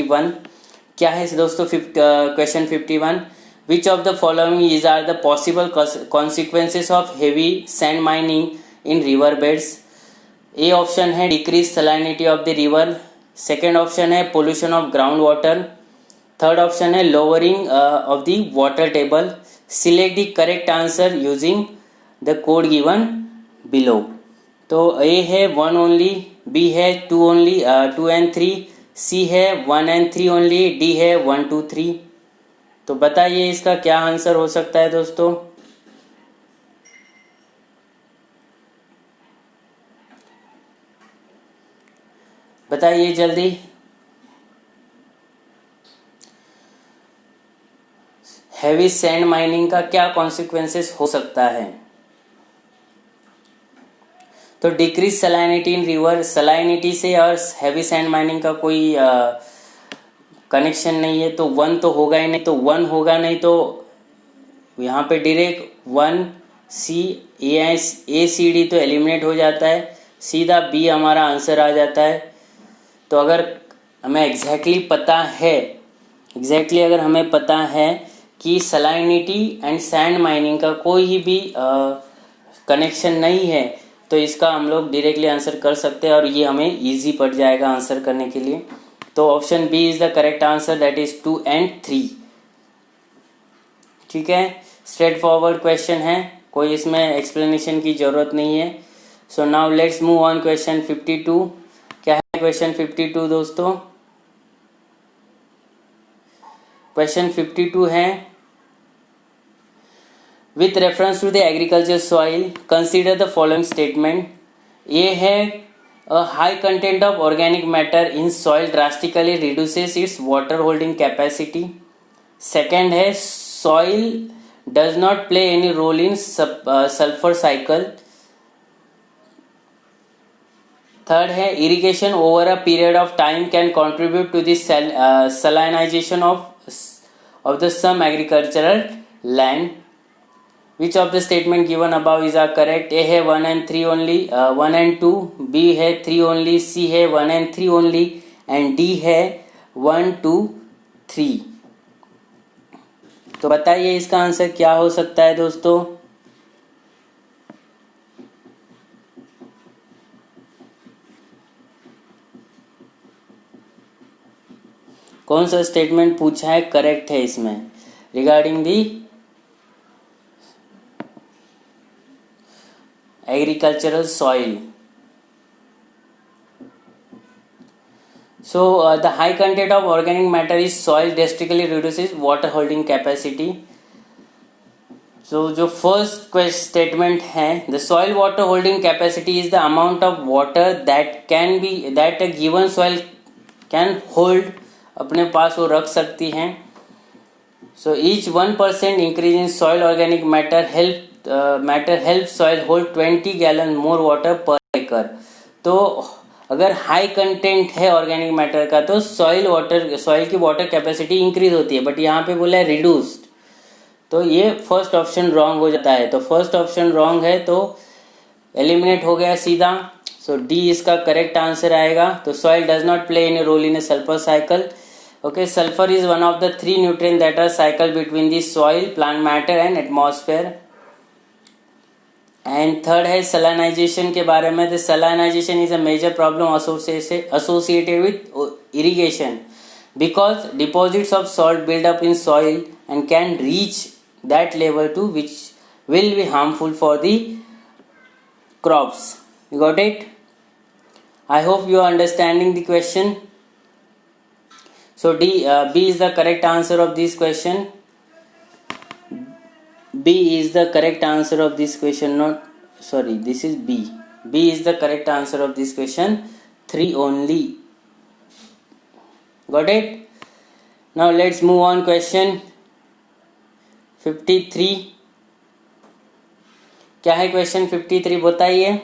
51 क्या है दोस्तों? Question 51, which of the following is are the possible consequences of heavy sand mining in river beds? A option है decrease salinity of the river, second option है pollution of ground water, third option है lowering of the water table. Select the correct answer using the code given below. तो A है 1 only, B है 2 only 2 and 3, सी है 1 and 3 only, D है 1 2 3. तो बताइए इसका क्या आंसर हो सकता है दोस्तों? बताइए जल्दी. हैवी सैंड माइनिंग का क्या कॉन्सिक्वेंसेस हो सकता है? तो डिक्रीज सलाइनिटी इन रिवर, सलाइनिटी से और हैवी सैंड माइनिंग का कोई कनेक्शन नहीं है, तो 1 तो होगा ही नहीं, तो 1 होगा नहीं तो यहाँ पे डायरेक्ट 1 सी ए सी डी तो एलिमिनेट हो जाता है, सीधा बी हमारा आंसर आ जाता है. तो अगर हमें एग्जैक्टली अगर हमें पता है कि सलाइनिटी एंड सैंड माइनिंग का कोई भी कनेक्शन नहीं है, तो इसका हम लोग डायरेक्टली आंसर कर सकते हैं और ये हमें इजी पड़ जाएगा आंसर करने के लिए. तो option B is the correct answer, that is 2 and 3. ठीक है, स्ट्रेट फॉरवर्ड क्वेश्चन है, कोई इसमें एक्सप्लेनेशन की जरूरत नहीं है. So now let's move on question 52. क्या है क्वेश्चन 52 दोस्तों? क्वेश्चन 52 है, with reference to the agriculture soil consider the following statement. ये है a high content of organic matter in soil drastically reduces its water holding capacity. Second है soil does not play any role in sulfur cycle. Third है irrigation over a period of time can contribute to the salinization of the some agricultural land. Which of the statement given above is are correct? A है 1 and 3 only, 1 and 2, B है 3 only, C है 1 and 3 only, and D है 1 2 3. तो बताइए इसका answer क्या हो सकता है दोस्तों? कौन सा स्टेटमेंट पूछा है करेक्ट है इसमें regarding the agricultural soil? So the high content of organic matter is soil drastically reduces water holding capacity. So जो first statement है, the soil water holding capacity is the amount of water that a given soil can hold, अपने पास वो रख सकती हैं. So each 1% increase in soil organic matter help soil hold 20 gallon more water per acre. तो अगर high content है organic matter का तो सॉइल की वाटर कैपेसिटी इंक्रीज होती है, बट यहाँ पे बोला है रिड्यूस्ड, तो ये फर्स्ट ऑप्शन रॉन्ग हो जाता है. तो फर्स्ट ऑप्शन रॉन्ग है तो एलिमिनेट हो गया सीधा. सो डी इसका करेक्ट आंसर आएगा. तो soil does not play any role in a sulphur cycle. Okay, sulfur is one of the 3 nutrients that are cycle between the soil, plant matter and atmosphere. And third है salinization के बारे में. The salinization is a major problem associated with irrigation because deposits of salt build up in soil and can reach that level to which will be harmful for the crops. You got it? I hope you are understanding the question. So B is the correct answer of this question. B is the correct answer of this question. This is B. B is the correct answer of this question. 3 only. Got it? Now let's move on question 53. क्या है question 53 बताइए.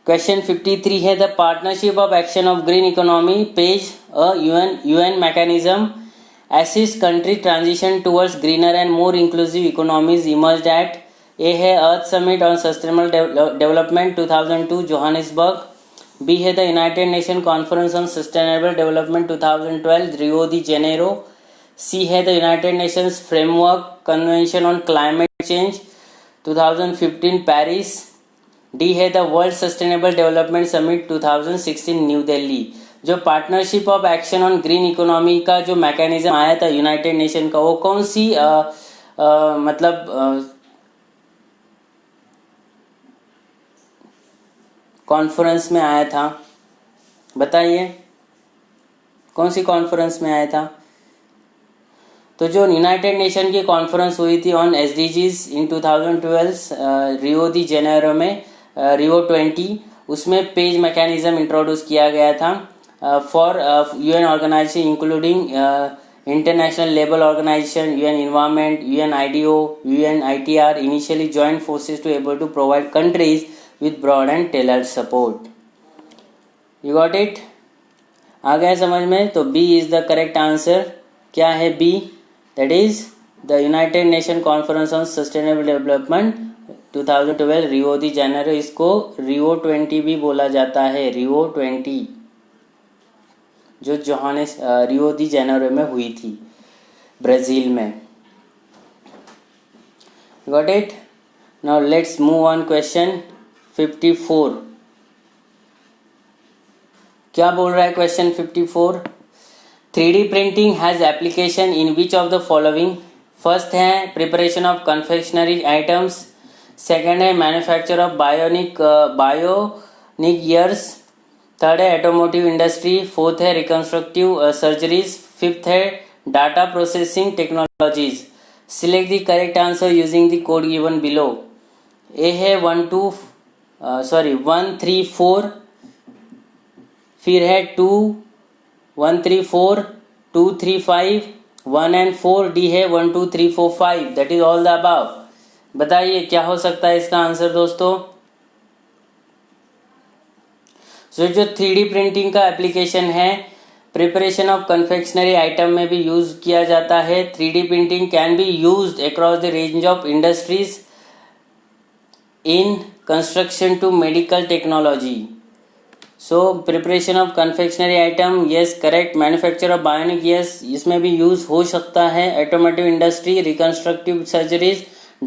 Question 53 है the partnership of action of green economy pays a UN mechanism assist country transition towards greener and more inclusive economies emerged at. A है Earth Summit on Sustainable Development 2002 Johannesburg. B है the United Nation conference on sustainable development 2012 Rio de Janeiro. C है the United Nations framework convention on climate change 2015 Paris. D है the world sustainable development summit 2016 New Delhi. जो partnership of action on green economy का जो mechanism आया था United nation का, वो कौन सी कॉन्फ्रेंस में आया था? बताइए कौन सी कॉन्फ्रेंस में आया था? तो जो यूनाइटेड नेशन की कॉन्फ्रेंस हुई थी on SDGs in 2012 Rio de Janeiro में, रियो 20, उसमें पेज मैकेनिज्म इंट्रोड्यूस किया गया था for UN organisation including International labour Organisation, UN Environment, UN IDO, UN ITR initially joint forces to able to provide countries with broad and tailored support. You got it? आ गया समझ में? तो B is the correct answer. क्या है B? That is the United Nations Conference on Sustainable Development 2012 Rio de Janeiro. इसको रियो 20 भी बोला जाता है, रियो 20, जो रियो दी जेनेरो में हुई थी ब्राजील में। Got it? Now let's move on question 54। क्या बोल रहा है question 54? 3D printing has application in which of the following? First है preparation of confectionery items, second है manufacture of bionic ears, third है ऑटोमोटिव इंडस्ट्री, फोर्थ है reconstructive surgeries, fifth है data processing technologies. Select the correct answer using the code given below. A है 1 3 4, फिर है 2 1 3 4 2 3 5 1 and 4, D है 1 2 3 4 5। That is all the above. बताइए क्या हो सकता है इसका आंसर दोस्तों? जो 3D प्रिंटिंग का एप्लीकेशन है, प्रिपरेशन ऑफ कन्फेक्शनरी आइटम में भी यूज किया जाता है। 3D printing can be used across the range of industries in construction to medical technology. So preparation of confectionery item, yes correct. Manufacture of bionic, yes इसमें भी use हो सकता है। automotive industry, reconstructive surgeries,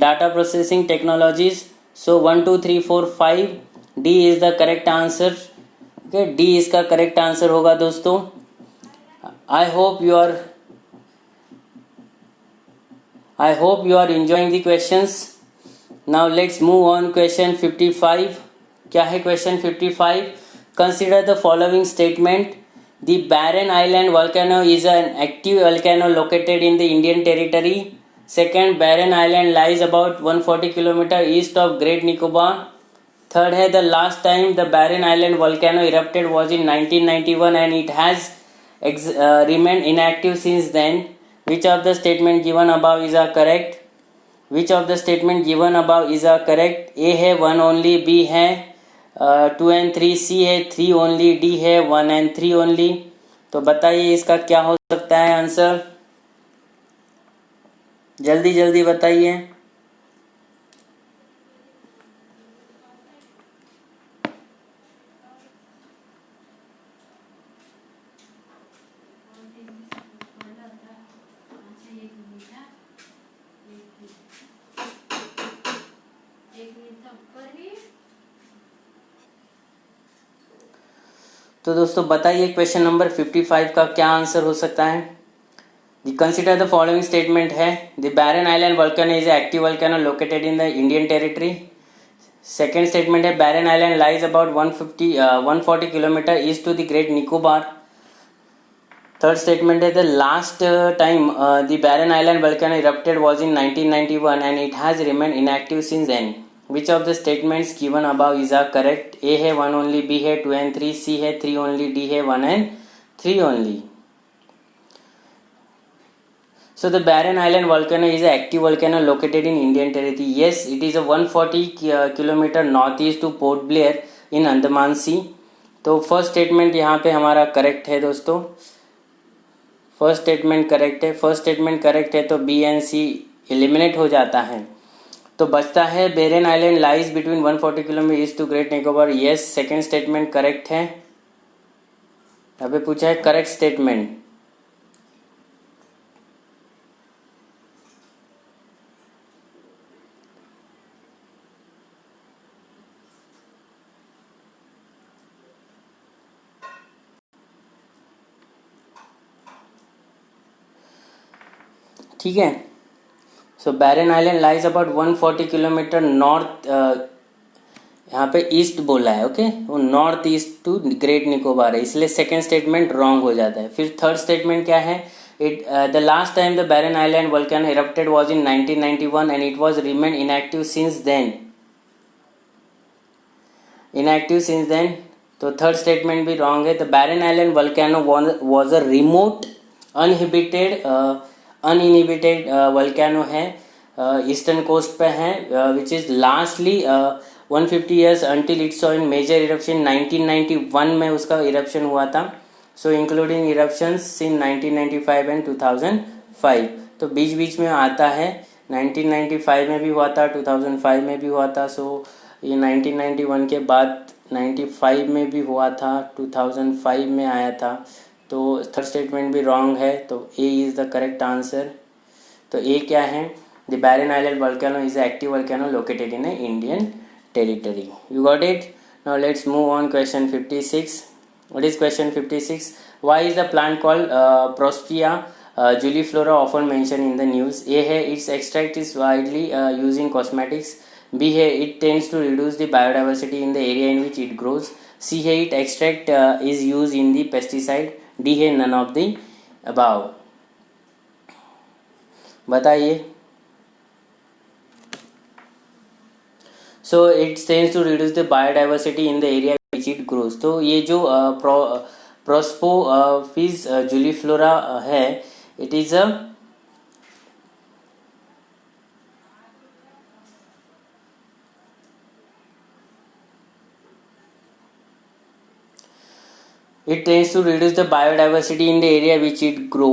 data processing technologies. So 1 2 3 4 5, D is the correct answer. Okay, D इसका correct answer होगा दोस्तों। I hope you are enjoying the questions. Now let's move on question 55। क्या है question 55? Consider the following statement. The Barren Island volcano is an active volcano located in the Indian territory. Second, Barren Island lies about 140 km east of Great Nicobar. Third है the last time the Barren Island volcano erupted was in 1991 and it has remained inactive since then. Which of the statement given above is correct? Which of the statement given above is correct? A है 1 only, B है 2 and 3, C है 3 only, D है 1 and 3 only। तो बताइए इसका क्या हो सकता है आंसर? जल्दी जल्दी बताइए। तो दोस्तों बताइए क्वेश्चन नंबर 55 का क्या आंसर हो सकता है? कंसिडर द फॉलोइंग स्टेटमेंट है। The Barren Island volcano is active volcano located in the Indian territory. Second statement है Barren Island lies about 140 kilometre east to the great Nicobar. Third statement है the last time the Barren Island volcano erupted was in 1991 and it has remain inactive since then. Which of the statements given above is correct? A है 1 only, B है 2 and 3, C है 3 only, D है 1 and 3 only. So the Barren Island volcano is an active volcano located in Indian territory. Yes, it is a 140 kilometer northeast to Port Blair in Andaman Sea. तो first statement यहाँ पे हमारा correct है दोस्तों। First statement correct है तो B and C eliminate हो जाता है। तो बचता है Barren Island lies between 140 kilometre east to great Nicobar. Yes, second statement correct है। अभी पूछा है करेक्ट स्टेटमेंट। ठीक है। So Barren Island lies about 140 kilometre north, यहाँ पे ईस्ट बोला है, ओके, वो north east to great Nicobar है, इसलिए सेकेंड स्टेटमेंट रॉन्ग हो जाता है। फिर थर्ड स्टेटमेंट क्या है? It the last time the Barren Island volcano erupted was in 1991 and it was remain inactive since then. Inactive since then, तो थर्ड स्टेटमेंट भी रॉन्ग है। The Barren Island volcano was a remote uninhabited volcano है, eastern coast पे है, which is lastly 150 years until it saw in major eruption 1991 में उसका eruption हुआ था। सो इंक्लूडिंग इरप्शंस इन 1995 एंड 2005, तो बीच बीच में आता है। 1995 में भी हुआ था, 2005 में भी हुआ था। सो ये 1991 के बाद 95 में भी हुआ था, 2005 में आया था। तो थर्ड स्टेटमेंट भी रॉन्ग है, तो A is the correct answer. तो ए क्या है? The Barren Island volcano is active volcano located in Indian territory. You got it? Now let's move on question 56. What is question 56? Why is the plant called Prospia juliflora often mentioned in the news? A है, its extract is widely used in cosmetics. B है, it tends to reduce the biodiversity in the area in which it grows. C है, its extract is used in the pesticide. D है, none of the above. बताइए। So it tends to reduce the biodiversity in the area which it grows. तो ये जो Prosopis juliflora है, it is a it tends to reduce the biodiversity in the area which it grow.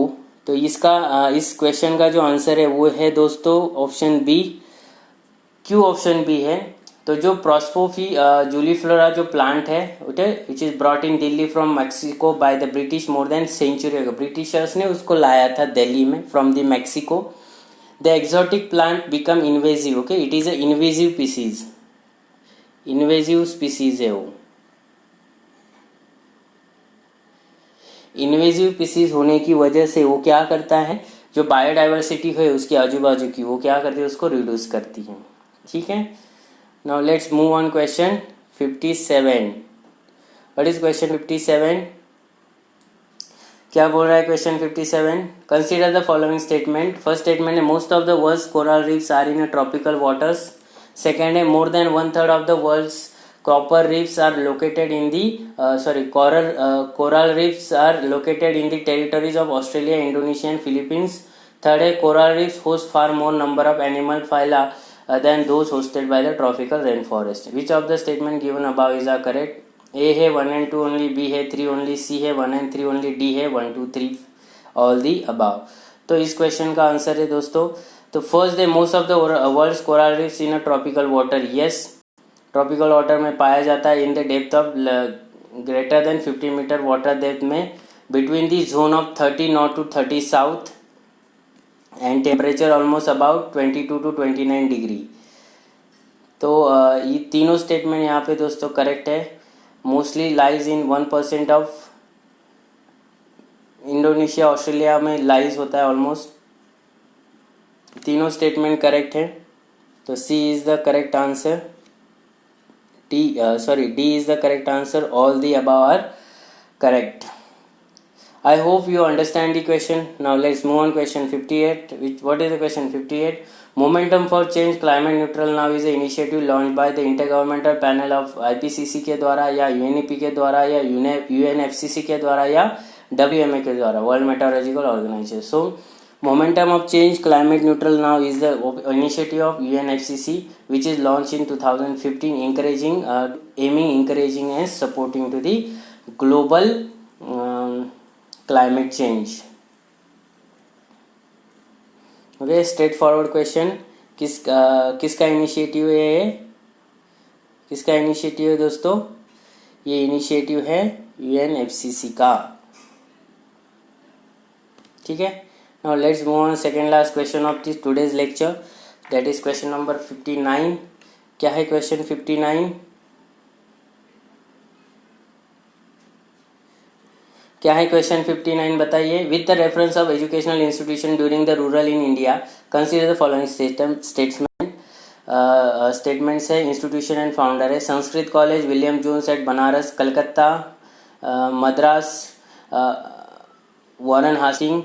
तो इसका इस question का जो answer है वो है दोस्तों ऑप्शन बी, क्यू ऑप्शन बी है। तो जो प्रोस्पोफी जूलीफ्लोरा जो प्लांट है, which is brought in Delhi from Mexico by the British more than century ago. Britishers ने उसको लाया था दिल्ली में from the Mexico. The exotic plant become invasive, okay, it is a invasive species, invasive species है वो। Invasive species होने की वजह से वो क्या करता है, जो बायोडाइवर्सिटी है उसके आजू बाजू की, वो क्या करती है, उसको रिड्यूस करती है। ठीक है। Now let's move on question 57. What is question 57? क्या बोल रहा है question 57? Consider the following statement. First statement है most of the world's coral reefs are in tropical waters. Second है more than 1/3 of the world's copper reefs are located in the coral reefs are located in the territories of Australia, Indonesia and Philippines. Third है coral reefs host far more number of animal phyla than those hosted by the tropical rainforest. Which of the statement given above is correct? A है 1 and 2 only, B है 3 only, C है 1 and 3 only, D है 1 2 3 all the above. तो इस question का answer है दोस्तों, तो फर्स्ट है most of the world's coral reefs in a tropical water. Yes, tropical water में पाया जाता है in the depth of greater than 50 metre water depth में, between the zone of 30 north to 30 south and temperature almost about 22 to 29 degree. तो ये तीनों statement यहाँ पे दोस्तों करेक्ट है। Mostly lies in 1% of Indonesia, Australia में लाइज होता है ऑलमोस्ट। तीनों स्टेटमेंट करेक्ट है, तो C is the correct answer. D is the correct answer, all the above are correct. I hope you understand the question. Now let's move on question 58. What is the question 58? Momentum for Change Climate Neutral Now is an initiative launched by the Intergovernmental Panel of IPCC के द्वारा, या UNEP के द्वारा, या UNFCCC के द्वारा, या WMA के द्वारा, World Meteorological Organization. So Momentum of Change Climate Neutral Now is the initiative of UNFCCC which is launched in 2015, encouraging and supporting to the global climate change. Okay, straightforward question. किसका initiative है ये? किसका initiative है दोस्तों? ये initiative है UNFCCC का। ठीक है, now let's move on second last question of this today's lecture, that is question number 59। क्या है क्वेश्चन 59? क्या है क्वेश्चन 59 बताइए। With the reference of educational institution during the rural in India consider the following statements है। Institution and founder है Sanskrit college William Jones at Banaras Calcutta Madras Warren Hastings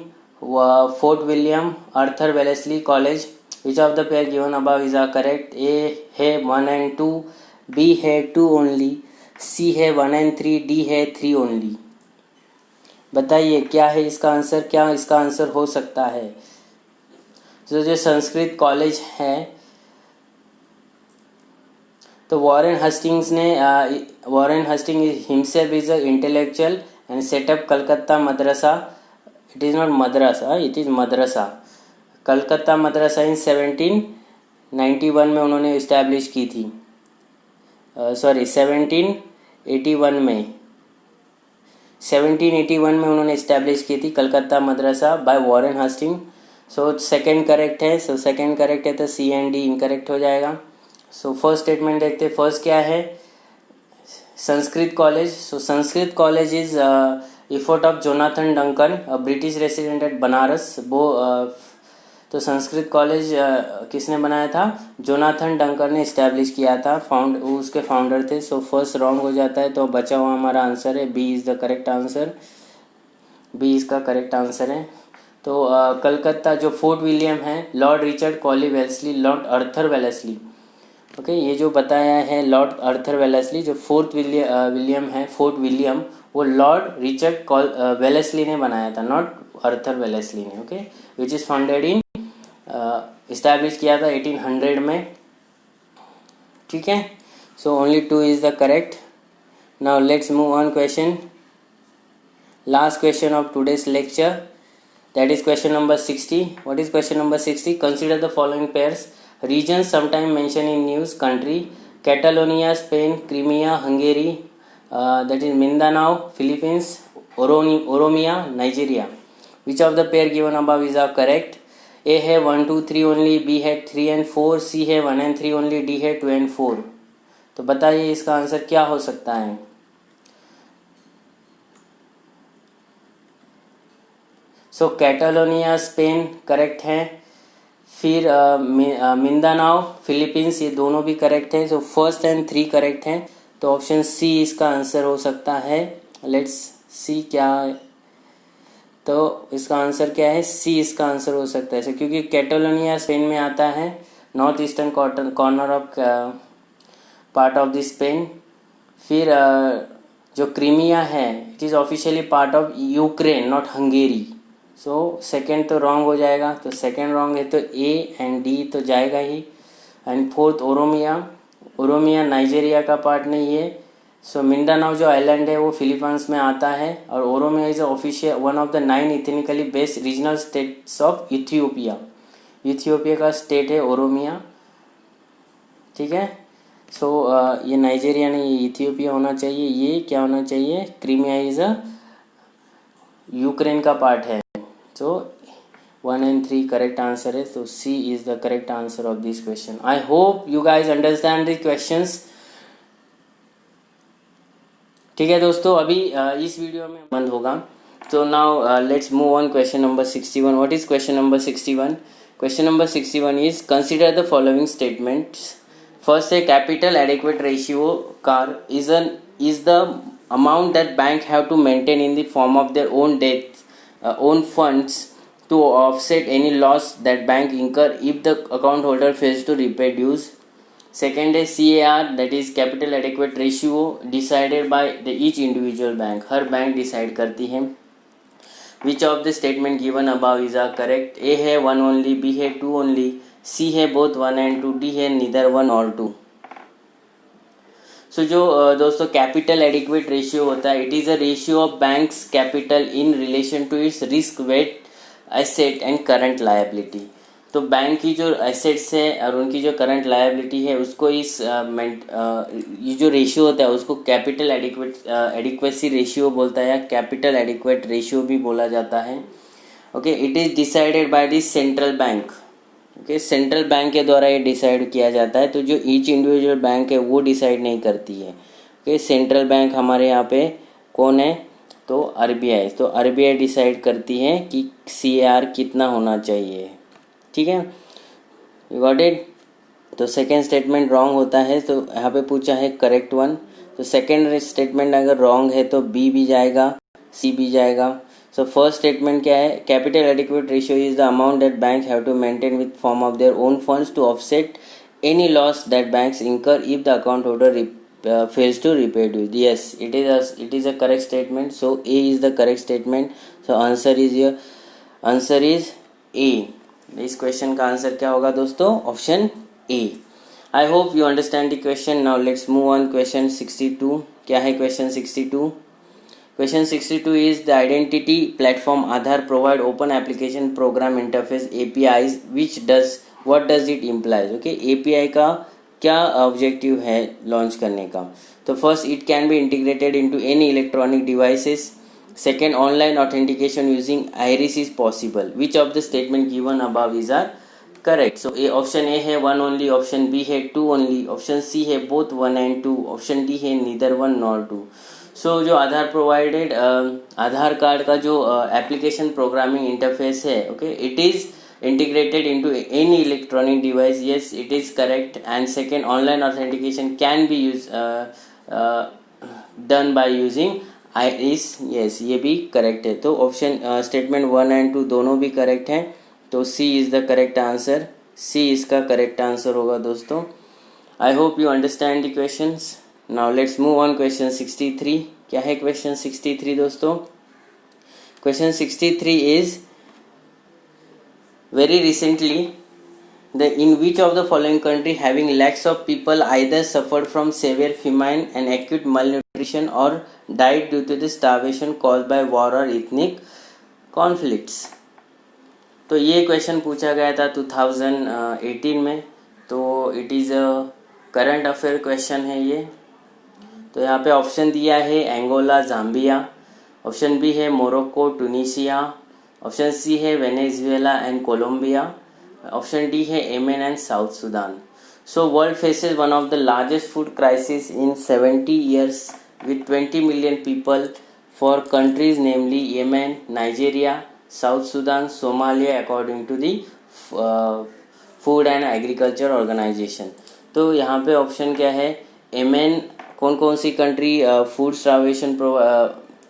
Fort William Arthur Wellesley college. Which of the pair given above is are correct? A है 1 and 2, B है 2 only, C है 1 and 3, D है 3 only. बताइए क्या है इसका answer, क्या इसका आंसर हो सकता है? जो संस्कृत कॉलेज है तो Warren Hastings himself is a intellectual and set up Calcutta Madrasa. It is not madrasa, it is madrasa. Calcutta Madrasa in 1791 में उन्होंने इस्टेब्लिश की थी, 1781 में 1781 में उन्होंने इस्टेब्लिश की थी Calcutta Madrasa by Warren Hastings. So second correct है, सेकंड करेक्ट है तो सी एंड डी इनकरेक्ट हो जाएगा। सो फर्स्ट स्टेटमेंट देखते, फर्स्ट क्या है? Sanskrit college. So Sanskrit college is effort of Jonathan Duncan, a British resident at Banaras. वो तो संस्कृत कॉलेज किसने बनाया था? जोनाथन डंकन ने इस्टेब्लिश किया था, वो उसके फाउंडर थे। सो फर्स्ट रॉन्ग हो जाता है, तो बचा हुआ हमारा आंसर है B is the correct answer, B इसका करेक्ट आंसर है। तो कलकत्ता जो फोर्ट विलियम है, Lord Richard Colley Wellesley, Lord Arthur Wellesley. Okay, ये जो बताया है लॉर्ड अर्थर वेलेस्ली, जो फोर्थ विलियम है, फोर्ट विलियम, वो लॉर्ड रिचर्ड वेलेस्ली ने बनाया था, नॉट अर्थर वेलेस्ली ने। Okay, which is founded in establish किया था 1800 में। ठीक है, so only 2 is the correct. Now let's move on question, last question of today's lecture, that is question number 60. What is question number 60? Consider the following pairs. Regions sometimes mentioned in news: country Catalonia, Spain; Crimea, Hungary; that is Mindanao, Philippines; Oromia, Nigeria. Which of the pair given above is correct? A है 1 2 3 only, B है 3 and 4, C है 1 and 3 only, D है 2 and 4। तो बताइए इसका answer क्या हो सकता है? सो कैटालोनिया स्पेन करेक्ट है, फिर मिंदानाओ फिलीपींस, ये दोनों भी करेक्ट है। सो फर्स्ट एंड 3 करेक्ट हैं, तो ऑप्शन सी इसका आंसर हो सकता है। लेट्स सी क्या है, तो इसका आंसर क्या है? सी इसका आंसर हो सकता है, क्योंकि कैटालोनिया स्पेन में आता है, north eastern corner of part of the Spain. फिर जो क्रीमिया है, it is officially part of Ukraine, not Hungary. So second तो रॉन्ग हो जाएगा, तो सेकेंड रॉन्ग है, तो ए एंड डी तो जाएगा ही। एंड फोर्थ ओरोमिया नाइजीरिया का पार्ट नहीं है। सो मिंडानाओ जो आइलैंड है वो फिलीपींस में आता है, और Oromia is official one of the 9 ethnically based regional states of Ethiopia. Ethiopia का स्टेट है ओरोमिया। ठीक है, सो ये नाइजीरिया नहीं, ये इथियोपिया होना चाहिए। ये क्या होना चाहिए? क्रीमिया इज अ यूक्रेन का पार्ट है। So 1 and 3 correct answer है, so C is the correct answer of this question. I hope you guys understand the questions. ठीक है दोस्तों, अभी इस वीडियो में बंद होगा। तो now let's move on question number 61. What is question number 61? Question number 61 is consider the following statements. First है capital adequate ratio is the amount that bank have to maintain in the form of their own debt, own funds to offset any loss that bank incur if the account holder fails to repay dues. Second is CAR, that is capital adequate ratio, decided by each individual bank. Her bank decide करती है। Which of the statement given above is correct? A है 1 only, B है 2 only, C है both 1 and 2, D है neither 1 or 2. सो जो दोस्तों capital adequate ratio होता है, it is a ratio of bank's capital in relation to its risk weight asset and current liability. तो bank की जो एसेट्स है और उनकी जो करंट लायबिलिटी है उसको इस ये जो रेशियो होता है उसको कैपिटल एडिक्वेसी रेशियो बोलता है या कैपिटल एडिक्वेट रेशियो भी बोला जाता है। Okay, it is decided by the central bank. Okay, central bank के द्वारा ये डिसाइड किया जाता है, तो जो ईच इंडिविजुअल बैंक है वो डिसाइड नहीं करती है। ओके, सेंट्रल बैंक हमारे यहाँ पे कौन है, तो आरबीआई। तो आरबीआई डिसाइड करती है कि सीआर कितना होना चाहिए। ठीक है, यू गॉट इट। तो सेकेंड स्टेटमेंट रॉन्ग होता है, तो यहाँ पे पूछा है करेक्ट वन। तो सेकेंड स्टेटमेंट अगर रॉन्ग है तो बी भी जाएगा, सी भी जाएगा। सो फर्स्ट स्टेटमेंट क्या है, capital adequate ratio is the amount that bank have to maintain with form of their own funds to offset any loss that banks incur if the account holder fails to repay dues. Yes, it is a correct statement. So A is the correct statement. So answer is A. इस question का answer क्या होगा दोस्तों, option A. I hope you understand the question. Now let's move on question 62। क्या है question 62? Question 62 is the identity platform Aadhaar provide open application program interface APIs which does what does it implies? Okay, API का क्या objective है launch करने का? तो first, it can be integrated into any electronic devices. Second, online authentication using iris is possible. Which of the statement given above is are correct? So A option A है 1 only, option B है 2 only, option C है both 1 and 2, option D है neither 1 nor 2। सो जो आधार provided आधार card का जो application programming interface है, okay, it is integrated into any electronic device. Yes, it is correct. And second, online authentication can be done by using iris. Yes, ये भी correct है। तो option statement 1 and 2 दोनों भी correct हैं। तो C is the correct answer. सी इसका correct answer होगा दोस्तों। आई hope you understand the questions. Now let's move on question 63। क्या है क्वेश्चन 63 दोस्तों? Question 63 is very recently, in which of the following country having lakhs of people either suffered from severe famine and acute malnutrition or died due to the starvation caused by war or ethnic conflicts? तो ये question पूछा गया था 2018 में। तो it is a current affair question है ये। तो यहाँ पे ऑप्शन दिया है एंगोला जाम्बिया, ऑप्शन बी है मोरक्को टूनिसिया, ऑप्शन सी है Venezuela and Colombia, option D है Yemen and South Sudan. So world faces one of the largest food crisis in 70 years with 20 million people for countries namely Yemen, Nigeria, South Sudan, Somalia according to the Food and Agriculture Organisation. तो यहाँ पे option क्या है, Yemen, कौन कौन सी country food starvation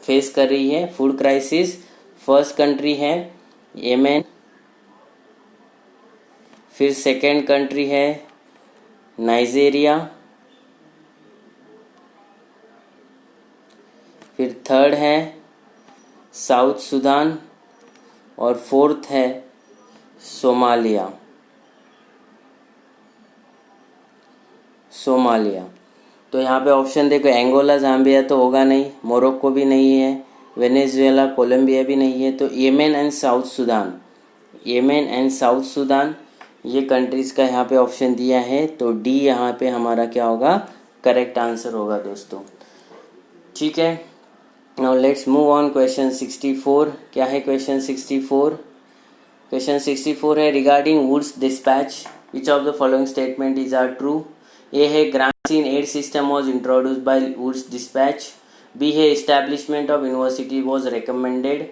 face कर रही है, फूड क्राइसिस? फर्स्ट कंट्री है येमेन, फिर सेकेंड कंट्री है नाइजीरिया, फिर थर्ड है साउथ सुडान और फोर्थ है सोमालिया। तो यहाँ पे ऑप्शन देखो, एंगोला जाम्बिया तो होगा नहीं, मोरक्को भी नहीं है, वेनेजुएला कोलंबिया भी नहीं है। तो येमेन एंड साउथ सुडान ये कंट्रीज का यहाँ पे ऑप्शन दिया है। तो डी यहाँ पे हमारा क्या होगा, करेक्ट आंसर होगा दोस्तों। ठीक है, now let's move on question 64। क्या है क्वेश्चन 64? क्वेश्चन 64 है regarding Wood's dispatch, which of the following statement is are true? A है grants in aid system was introduced by Wood's dispatch, B है establishment of university was recommended,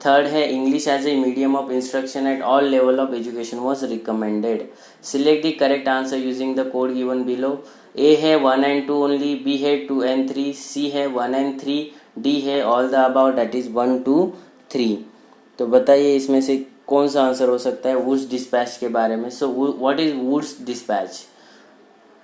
third है English as a medium of instruction at all level of education was recommended. Select the correct answer using the code given below. A है 1 and 2 only, B है 2 and 3, सी है 1 and 3, D है all the about that is 1 2 3। तो बताइए इसमें से कौन सा आंसर हो सकता है वुड्स डिस्पैच के बारे में। So what is Wood's dispatch?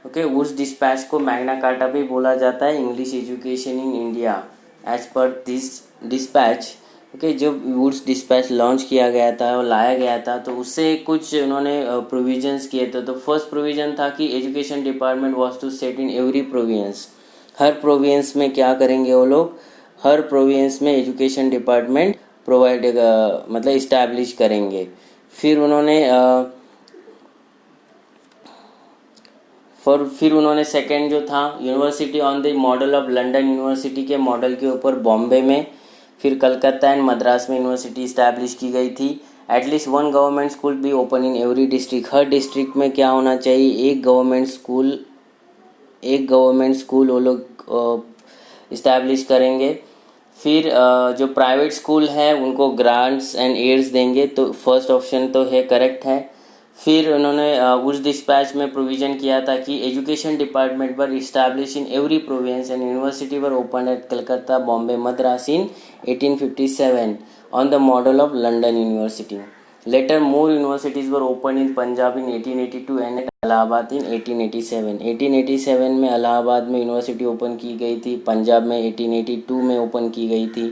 Okay, Wood's dispatch को मैग्ना कार्टा भी बोला जाता है, English education in India as per this dispatch. Okay, जब वुड्स डिस्पैच लॉन्च किया गया था और लाया गया था तो उससे कुछ उन्होंने प्रोविजंस किए थे। तो फर्स्ट प्रोविजन था कि education department was to set in every province. हर प्रोविंस में क्या करेंगे वो लोग, हर प्रोविंस में एजुकेशन डिपार्टमेंट प्रोवाइड मतलब इस्टेब्लिश करेंगे। फिर उन्होंने फिर उन्होंने सेकंड जो था university on the model of London university के मॉडल के ऊपर बॉम्बे में, फिर कलकत्ता एंड मद्रास में यूनिवर्सिटी इस्टेब्लिश की गई थी। At least one government school be open in every district, her district में क्या होना चाहिए, एक गवर्नमेंट स्कूल वो लोग इस्टेब्लिश करेंगे। फिर जो प्राइवेट स्कूल है उनको ग्रांट्स एंड एड्स देंगे, तो फर्स्ट ऑप्शन तो है करेक्ट है। फिर उन्होंने उस डिस्पैच में प्रोविजन किया था कि education department were establish in every province and university were open at Calcutta Bombay Madras in 1857 on the model of London university. Later more universities were open in Punjab in 1882 and at Allahabad in 1887। 1887 में इलाहाबाद में university open की गई थी, पंजाब में 1882 में open की गई थी।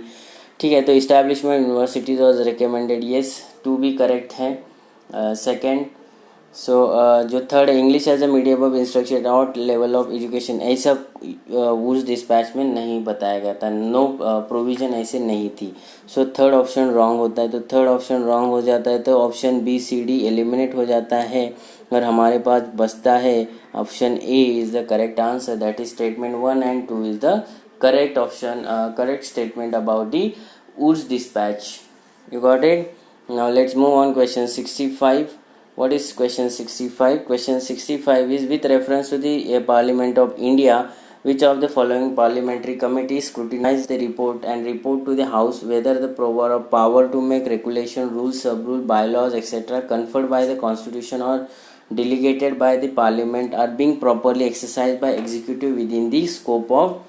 ठीक है, तो establishment universities was recommended, yes to be correct है सेकेंड। सो जो third English as a medium of instruction not level of education, ऐसा उस डिस्पैच में नहीं बताया गया था, नो प्रोविजन ऐसे नहीं थी। सो थर्ड ऑप्शन रॉन्ग होता है, तो थर्ड ऑप्शन रॉन्ग हो जाता है, तो option B C D eliminate हो जाता है और हमारे पास बचता है option A is the correct answer, that is statement 1 and 2 is the correct option, correct statement about the URSS dispatch. You got it? Now let's move on question 65. What is question 65? Question 65 is with reference to the Parliament of India, which of the following parliamentary committees scrutinize the report and report to the House whether the power to make regulation, rules, sub-rule, bylaws, etc. conferred by the Constitution or delegated by the Parliament are being properly exercised by executive within the scope of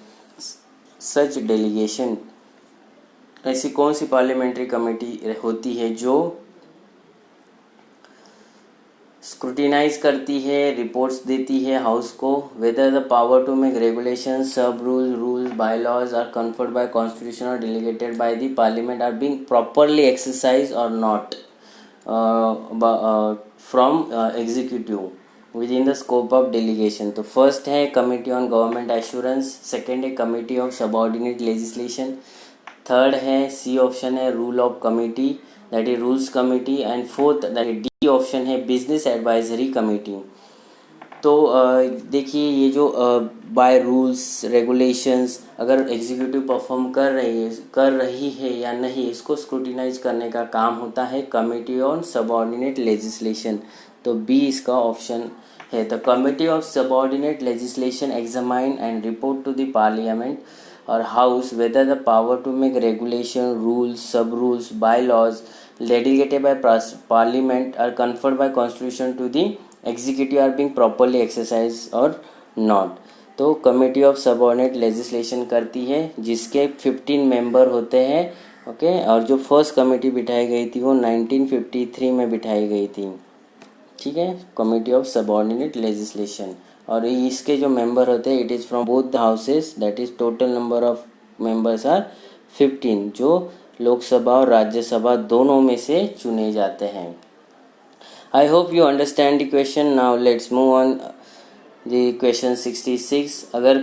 such delegation. ऐसी कौन सी parliamentary committee होती है जो scrutinise करती है, reports देती है house को, whether the power to make regulation, sub rules, bylaws are conferred by constitution और delegated by the parliament are being properly exercise और not from executive within the scope of delegation. तो first है committee on government assurance, second है committee of subordinate legislation, third है C option है rule of committee that is rules committee, and fourth that is D option है business advisory committee. तो देखिए ये जो बाय रूल्स रेगुलेशंस अगर executive perform कर रही है या नहीं, इसको स्क्रूटिनाइज करने का काम होता है कमिटी ऑन सबऑर्डिनेट लेजिस्लेशन, तो बी इसका ऑप्शन है। The committee of subordinate legislation examine and report to the parliament or house whether the power to make regulation, rules, sub-rules, bylaws delegated by parliament are conferred by constitution to the executive are being properly exercised or not। तो committee of subordinate legislation करती है जिसके 15 member होते हैं, okay. और जो first committee बिठाई गई थी वो 1953 में बिठाई गई थी, ठीक है, कमिटी ऑफ सबऑर्डिनेट लेजिस्लेशन। और इसके जो मेंबर होते हैं it is from both the houses, that is total number of members are 15, जो लोकसभा और राज्यसभा दोनों में से चुने जाते हैं। आई hope you understand the question. Now let's move on the question 66। अगर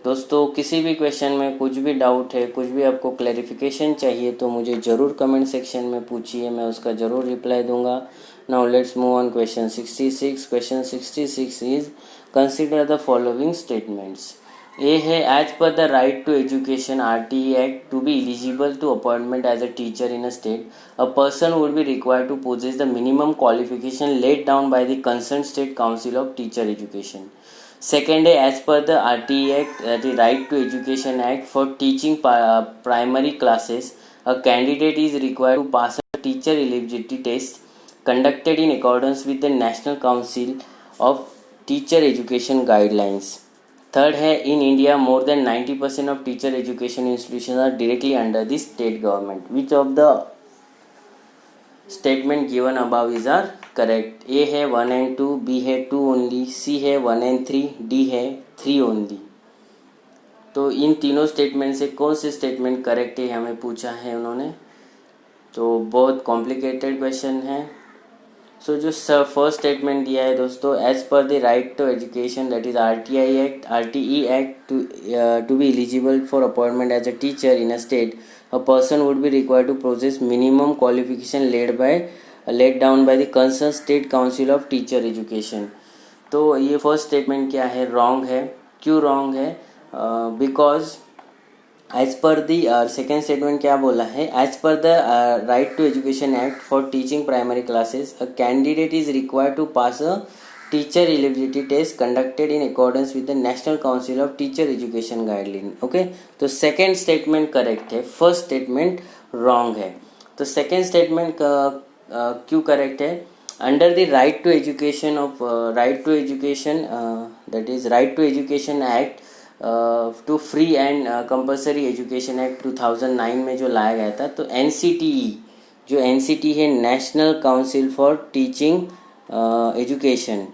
दोस्तों किसी भी क्वेश्चन में कुछ भी डाउट है, कुछ भी आपको क्लैरिफिकेशन चाहिए तो मुझे ज़रूर कमेंट सेक्शन में पूछिए, मैं उसका ज़रूर रिप्लाई दूंगा। Now let's move on question 66. Question 66 is consider the following statements. A है as per the right to education RTE Act, to be eligible to appointment as a teacher in a state, a person would be required to possess the minimum qualification laid down by the concerned state council of teacher education. Second है as per the RTE Act, the right to education act, for teaching primary classes, a candidate is required to pass a teacher eligibility test conducted in accordance with the National Council of Teacher Education Guidelines. Third है in India more than 90% of teacher education institutions are directly under the state government. Which of the statement given above is are correct? A है 1 and 2, B है 2 only, C है 1 and 3, D है 3 only। तो इन तीनों statement से कौन से statement correct है हमें पूछा है उन्होंने, तो बहुत कॉम्प्लिकेटेड क्वेश्चन है। सो जो फर्स्ट स्टेटमेंट दिया है दोस्तों, as per the Right to Education that is RTE act to be eligible for appointment as a teacher in a state, a person would be required to process minimum qualification laid down by the concern State Council of teacher Education. तो ये first statement क्या है, wrong है। क्यों wrong है? Because as per the second statement क्या बोला है, as per the Right to Education Act for teaching primary classes a candidate is required to pass a teacher eligibility test conducted in accordance with the National Council of teacher Education guideline. Okay, तो second statement correct है, first statement wrong है। तो second statement क्यों correct है? Under the Right to Education of right to Education, that is Right to Education Act to Free and Compulsory Education Act 2009 में जो लाया गया था, तो NCTE, जो NCTE है National Council for teaching education,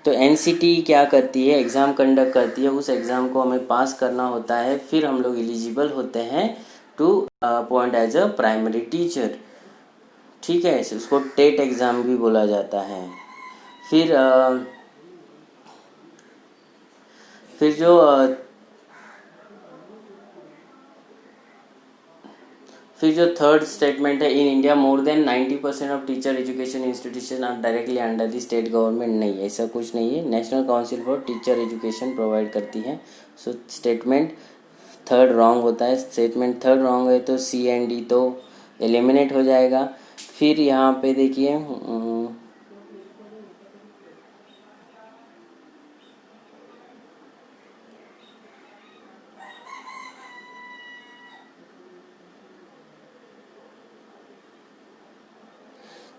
तो NCTE क्या करती है, एग्ज़ाम कंडक्ट करती है, उस एग्ज़ाम को हमें पास करना होता है, फिर हम लोग एलिजिबल होते हैं to appoint as a primary teacher. ठीक है, उसको टेट एग्ज़ाम भी बोला जाता है। फिर जो थर्ड स्टेटमेंट है, in India more than 90% of teacher education institution are directly under the state government. नहीं, ऐसा कुछ नहीं है, National Council for Teacher Education provide करती है। सो स्टेटमेंट थर्ड रॉन्ग होता है। स्टेटमेंट थर्ड रॉन्ग है तो C एंड D तो एलिमिनेट हो जाएगा। फिर यहाँ पे देखिए,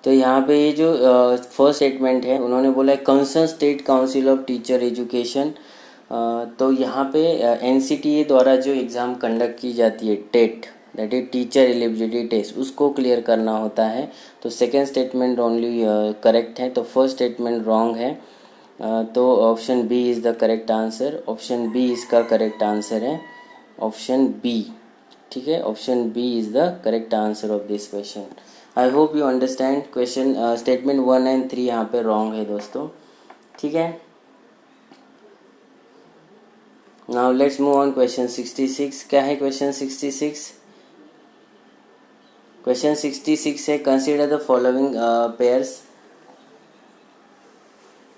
तो यहाँ पे ये जो फर्स्ट स्टेटमेंट है, उन्होंने बोला है concern State Council of teacher Education. तो यहाँ पे NCTA द्वारा जो एग्ज़ाम कंडक्ट की जाती है, TET, that is teacher eligibility test, उसको क्लियर करना होता है। तो सेकेंड स्टेटमेंट ओनली करेक्ट है, तो फर्स्ट स्टेटमेंट रॉन्ग है। तो option B is the correct answer. Option B इसका करेक्ट आंसर है, ऑप्शन B। ठीक है, option B is the correct answer of this question. I hope you understand question. Statement 1 and 3 यहाँ पे wrong है दोस्तों। ठीक है, now let's move on question 66। क्या है क्वेश्चन 66? क्वेश्चन 66 है, consider the following pairs,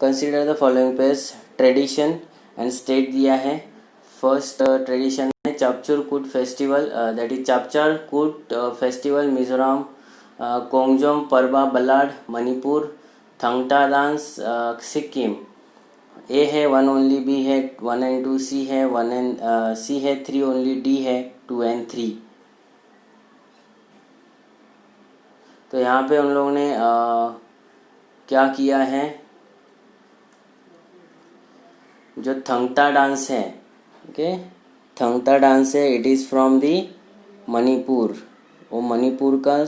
consider the following pairs, tradition and state दिया है। फर्स्ट ट्रेडिशन है चापचूर कूट फेस्टिवल, दैट इज चापचार कूट festival Mizoram, Kongjom Parba ballad Manipur, Thangta dance Sikkim. A है 1 ओनली, B है 1 एंड 2, C है 1 एंड C है 3 ओनली, D है 2 एंड 3। तो यहाँ पे उन लोगों ने क्या किया है, जो थंगटा डांस है, ओके, थंगटा डांस है, it is from the Manipur, वो मणिपुर का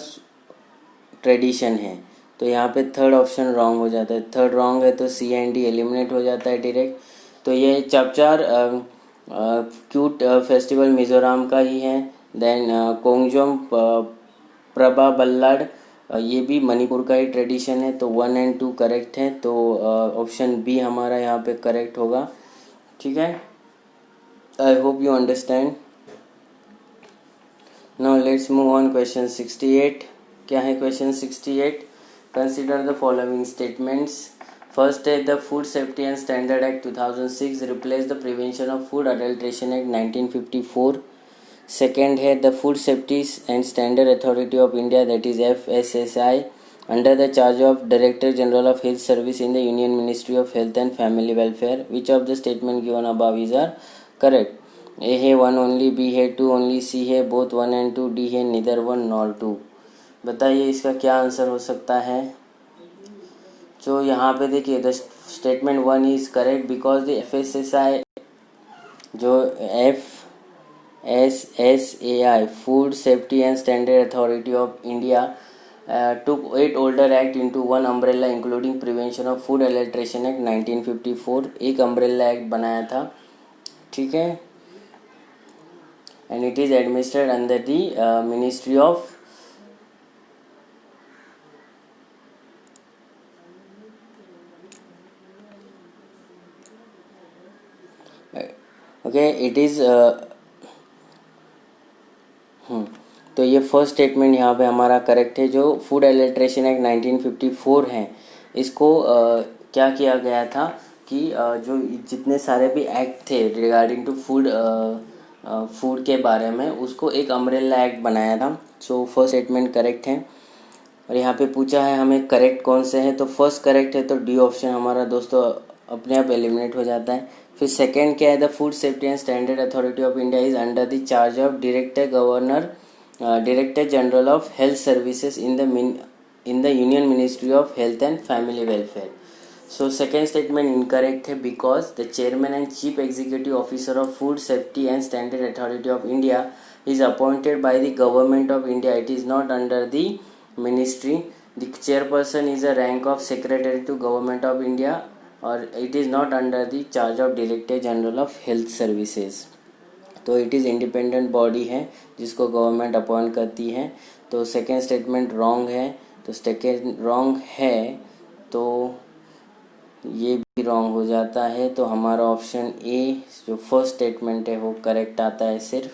ट्रेडिशन है। तो यहाँ पे थर्ड ऑप्शन रॉन्ग हो जाता है। थर्ड रॉन्ग है तो C एंड D एलिमिनेट हो जाता है डायरेक्ट। तो ये चापचार क्यूट फेस्टिवल मिजोरम का ही है। देन कोंगजोम प्रभा बल्लाड, ये भी मणिपुर का ही ट्रेडिशन है। तो 1 एंड 2 करेक्ट है, तो ऑप्शन B हमारा यहाँ पे करेक्ट होगा। ठीक है, I hope you understand. Now let's move on question 68। क्या है question 68? Consider the following statements. First है the food safety and standard act 2006 replace the prevention of food adulteration act 1954। Second है the food safety and standard authority of India, that is FSSI, under the charge of director general of health service in the union ministry of health and family welfare. Which of the statement given above is are correct? A है 1 only, B है 2 only, C है both 1 and 2, D है neither 1 nor 2। बताइए इसका क्या answer हो सकता है। तो यहाँ पे देखिए, the statement 1 is correct because the FSSI, जो FSSAI food safety and standard authority of India took 8 older act into one umbrella including prevention of food adulteration act 1954। एक अम्ब्रेला एक्ट बनाया था, ठीक है, and it is administered under the Ministry of okay, it is तो ये first statement यहाँ पे हमारा करेक्ट है। जो फूड एडल्ट्रेशन एक्ट 1954 है, इसको क्या किया गया था, कि जो जितने सारे भी एक्ट थे रिगार्डिंग टू फूड के बारे में, उसको एक अम्ब्रेला एक्ट बनाया था। सो फर्स्ट स्टेटमेंट करेक्ट है। और यहाँ पे पूछा है हमें करेक्ट कौन से हैं, तो फर्स्ट करेक्ट है, तो डी ऑप्शन हमारा दोस्तों अपने आप एलिमिनेट हो जाता है। फिर सेकंड क्या है, the food safety and standard authority of India is under the charge of director general of health services in the union ministry of health and family welfare. So second statement incorrect है, because the chairman and chief executive officer of food safety and standard authority of India is appointed by the government of India. It is not under the ministry. The chairperson is a rank of secretary to government of India, or it is not under the charge of director general of health services. तो it is independent body है जिसको government appoint करती है। तो second statement wrong है, तो second wrong है, तो ये भी रॉन्ग हो जाता है। तो हमारा ऑप्शन ए जो फर्स्ट स्टेटमेंट है वो करेक्ट आता है सिर्फ।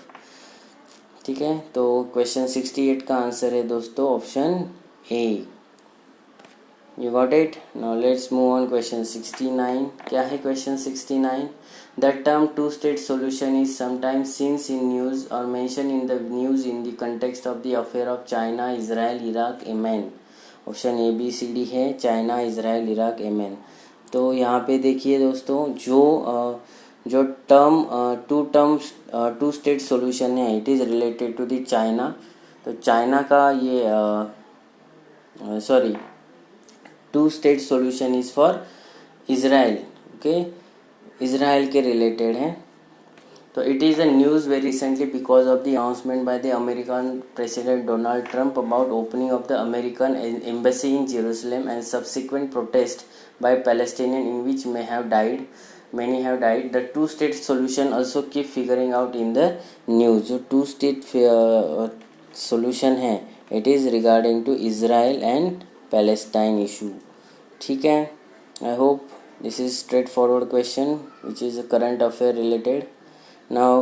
ठीक है, तो क्वेश्चन 68 का आंसर है दोस्तों option A. You got it. Now let's move on question 69। क्या है question 69? The term two state solution is sometimes seen in news और mention in the news in the context of the affair of China, Israel, Iraq, Yemen. Option A B C D है, China, Israel, Iraq, Yemen. तो यहाँ पे देखिए दोस्तों, जो two state solution है, it is related to the China. तो China का ये two state solution is for Israel. Okay, Israel के रिलेटेड है। तो it is a news very recently because of the announcement by the American president Donald Trump about opening of the American embassy in Jerusalem and subsequent protest by Palestinian in which many have died. The two state solution also keep figuring out in the news. जो two state solution है, it is regarding to Israel and Palestine issue. ठीक है, I hope this is straightforward question which is a current affair related. Now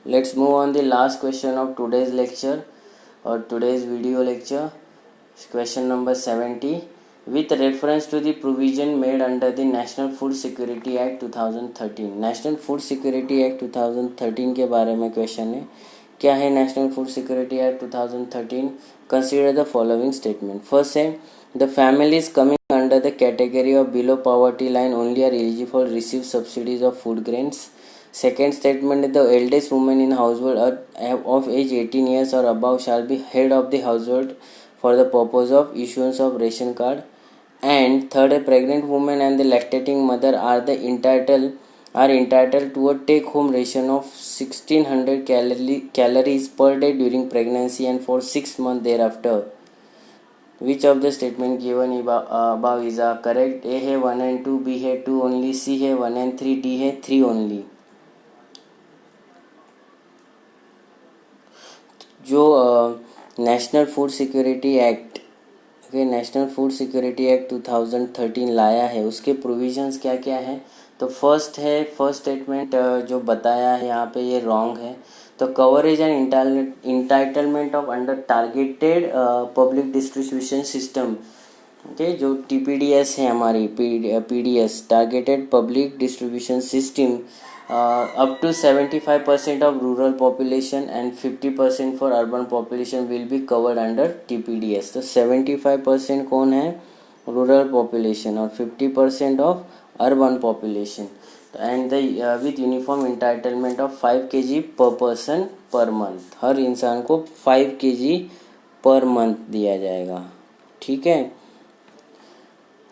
let's move on the last question of today's lecture or today's video lecture. Question number 70. With reference to the provision made under the National Food Security Act 2013. National Food Security Act 2013 के बारे में question है। क्या है National Food Security Act 2013? Consider the following statement. First है, the families coming under the category of below poverty line only are eligible to receive subsidies of food grains. Second statement, the eldest woman in household of age 18 years or above shall be head of the household for the purpose of issuance of ration card. And third, a pregnant woman and the lactating mother are entitled to a take home ration of 1600 calories per day during pregnancy and for 6 months thereafter. Which of the statement given above is correct? A है 1 and 2, B है 2 only, C है 1 and 3, D है 3 only. जो national Food Security act national Food Security act 2013 लाया है, उसके provisions क्या क्या हैं? तो फर्स्ट स्टेटमेंट जो बताया है यहाँ पे ये रॉन्ग है। तो coverage and entitlement of under targeted Public Distribution system, okay, जो TPDS है हमारी, PDS targeted Public Distribution system, up to 75% of rural population and 50% for urban population will be covered under TPDS. तो 75% कौन है? Rural population और 50% of urban population. And with uniform entitlement of 5 kg पर person per month. हर इंसान को 5 kg per month दिया जाएगा। ठीक है,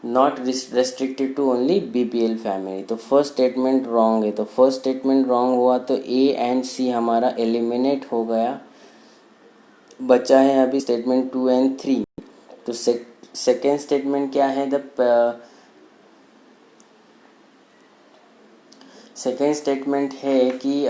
not restricted to only BPL family. तो फर्स्ट स्टेटमेंट रॉन्ग है। तो फर्स्ट स्टेटमेंट रॉन्ग हुआ तो A एंड C हमारा एलिमिनेट हो गया। बचा है अभी स्टेटमेंट 2 एंड 3। तो सेकेंड स्टेटमेंट क्या है? सेकेंड स्टेटमेंट है कि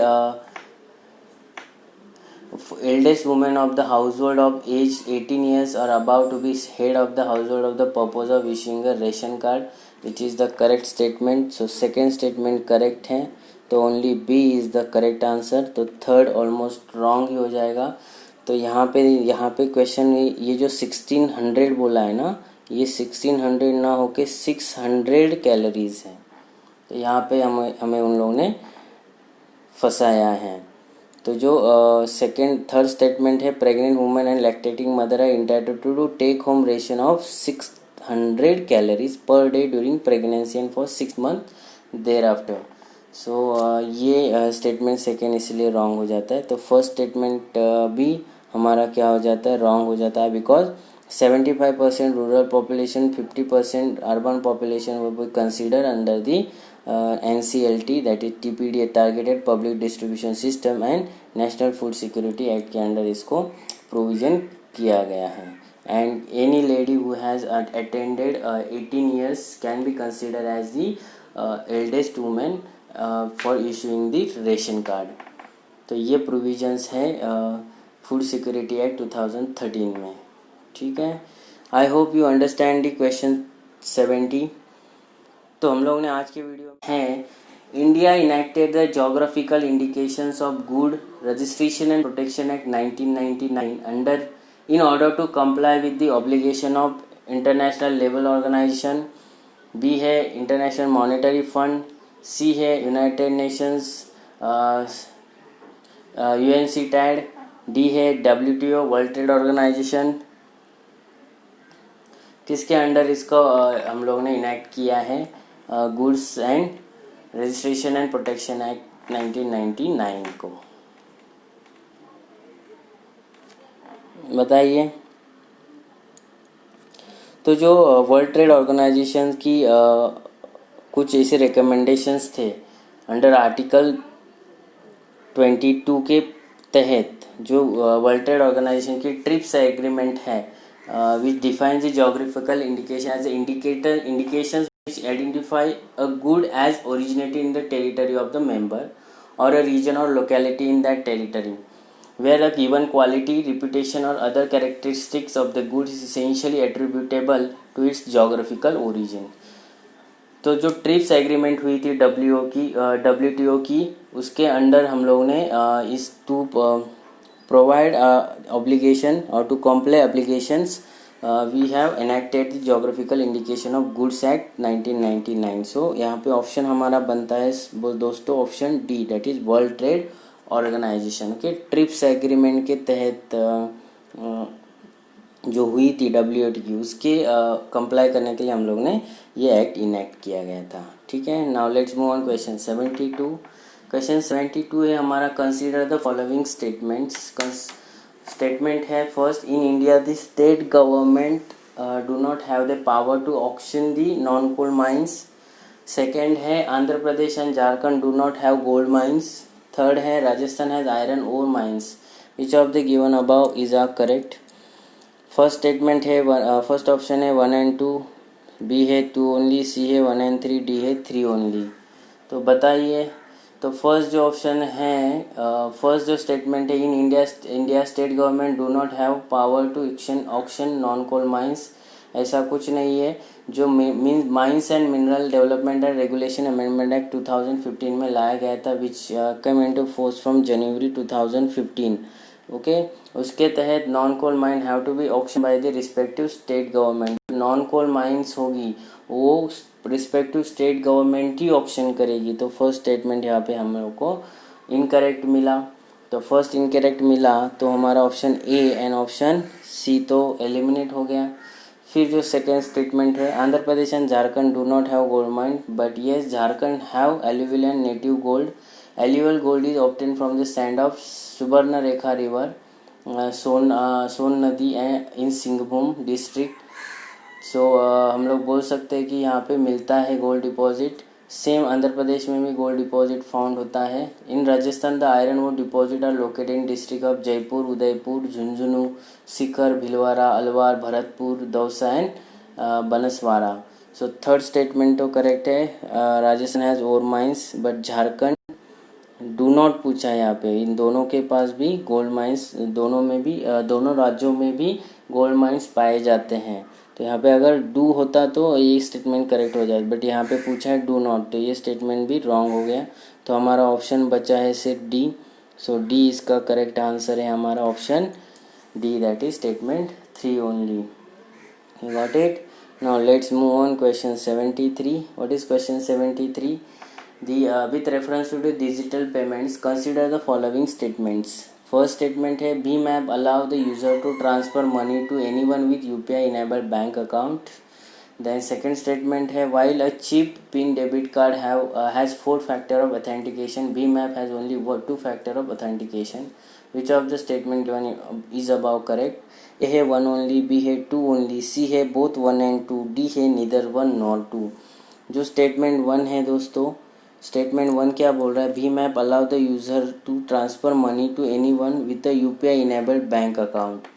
eldest woman of the household of age 18 years or above to be head of the household of the purpose of issuing a ration card, which is the correct statement. So second statement correct है, तो only B is the correct answer. तो third almost wrong ही हो जाएगा। तो यहाँ पे question ये जो 1600 बोला है ना, ये 1600 ना होके 600 कैलोरीज है। तो यहाँ पे हमें उन लोगों ने फंसाया है। तो जो थर्ड स्टेटमेंट है, pregnant women and lactating mother are entitled to take home ration of 600 calories per day during pregnancy and for 6 month thereafter. So ये स्टेटमेंट सेकेंड इसलिए रॉन्ग हो जाता है। तो फर्स्ट स्टेटमेंट भी हमारा क्या हो जाता है, रॉन्ग हो जाता है, because 75% rural population, 50% urban population will be considered under the NCLT, that is TPD, Targeted Public Distribution System, and National Food Security Act के अंडर इसको प्रोविजन किया गया है। And any lady who has attended 18 years can be consider as the eldest women for issuing the ration card. तो ये provisions है food Security act 2013 में। ठीक है, I hope you understand the question 70। तो हम लोग ने आज के वीडियो है, India enacted the Geographical Indications of Good Registration and Protection Act 1999 under in order to comply with the obligation of international level organisation. B है International Monetary Fund. C है United Nations UNCTAD। D है WTO World Trade Organization. किसके under इसको हम लोग ने enact किया है, goods and registration and Protection Act 1999 को, बताइए। तो जो वर्ल्ड ट्रेड ऑर्गेनाइजेशन की कुछ ऐसे रिकमेंडेशंस थे अंडर आर्टिकल 22 के तहत, जो वर्ल्ड ट्रेड ऑर्गेनाइजेशन की ट्रिप्स एग्रीमेंट है, which defines the geographical indication as indications which identify a good as originated in the territory of the member or a region or locality in that territory, where a given quality, reputation or other characteristics of the good is essentially attributable to its geographical origin। तो जो trips agreement हुई थी WTO की, उसके under हम लोगों ने इस to provide obligation or to comply obligations, we have enacted the geographical indication of goods act 1999। so यहाँ पे ऑप्शन हमारा बनता है दोस्तों option D, that is World Trade Organization के ट्रिप्स एग्रीमेंट के तहत जो हुई थी WTO की, उसके कंप्लाई करने के लिए हम लोग ने ये एक्ट इनेक्ट किया गया था। ठीक है, now let's move on question 72। Question 72 है हमारा, consider the following statements. Statement है first, in India the state government do not have the power to auction the non coal mines. Second है, Andhra Pradesh and Jharkhand do not have gold mines. Third है, Rajasthan has iron ore mines. Which of the given above is are correct. First statement है first option है 1 and 2, B है 2 only, C है 1 and 3, D है 3 only. तो बताइए। तो फर्स्ट जो ऑप्शन है, फर्स्ट जो स्टेटमेंट है, in India state government do not have power to auction non coal mines, ऐसा कुछ नहीं है। जो mines and mineral development and regulation amendment act 2015 में लाया गया था, which come into force from January 2015। Okay, उसके तहत non coal mine have to be auction by the respective state government. Non coal mines होगी वो रिस्पेक्टिव स्टेट गवर्नमेंट ही option करेगी। तो फर्स्ट स्टेटमेंट यहाँ पे हम लोग को इनकरेक्ट मिला। तो फर्स्ट इनकरेक्ट मिला तो हमारा option A and option C तो एलिमिनेट हो गया। फिर जो सेकेंड स्टेटमेंट है, Andhra Pradesh and Jharkhand do not have gold mine, but yes Jharkhand have alluvial and native gold. Alluvial gold is obtain from the sand of Subarnarekha river, Son नदी इन सिंहभूम डिस्ट्रिक्ट। सो हम लोग बोल सकते हैं कि यहाँ पे मिलता है gold deposit. Same Andhra Pradesh में भी गोल्ड डिपॉजिट फाउंड होता है। In Rajasthan the iron ore deposit are located in district of Jaipur, Udaipur, Jhunjhunu, Sikar, Bhilwara, Alwar, Bharatpur, Dausa and Banswara. So third statement तो करेक्ट है, Rajasthan has ore mines, but Jharkhand do not पूछा है यहाँ पे। इन दोनों के पास भी गोल्ड माइंस, दोनों राज्यों में भी गोल्ड माइंस पाए जाते हैं। तो यहाँ पे अगर डू होता तो ये स्टेटमेंट करेक्ट हो जाए, बट यहाँ पे पूछा है डू नॉट, तो ये स्टेटमेंट भी रॉन्ग हो गया। तो हमारा ऑप्शन बचा है सिर्फ डी। सो डी इसका करेक्ट आंसर है हमारा option D, that is statement 3 only. You got it. Now let's move on question 73. What is question 73? With reference to the digital payments, consider the following statements. First statement है भीम app allow the user to transfer money to anyone with UPI enabled bank account. Then second statement है while a cheap PIN debit card has 4-factor of authentication, Bhim app has only 2-factor of authentication. Which of the statement given is above correct? ए है 1 only, B है 2 only, C है both 1 and 2, D है neither 1 nor 2. जो statement 1 है दोस्तों, statement 1 क्या बोल रहा है? भीम app allow the user to transfer money to anyone with the UPI enabled bank account.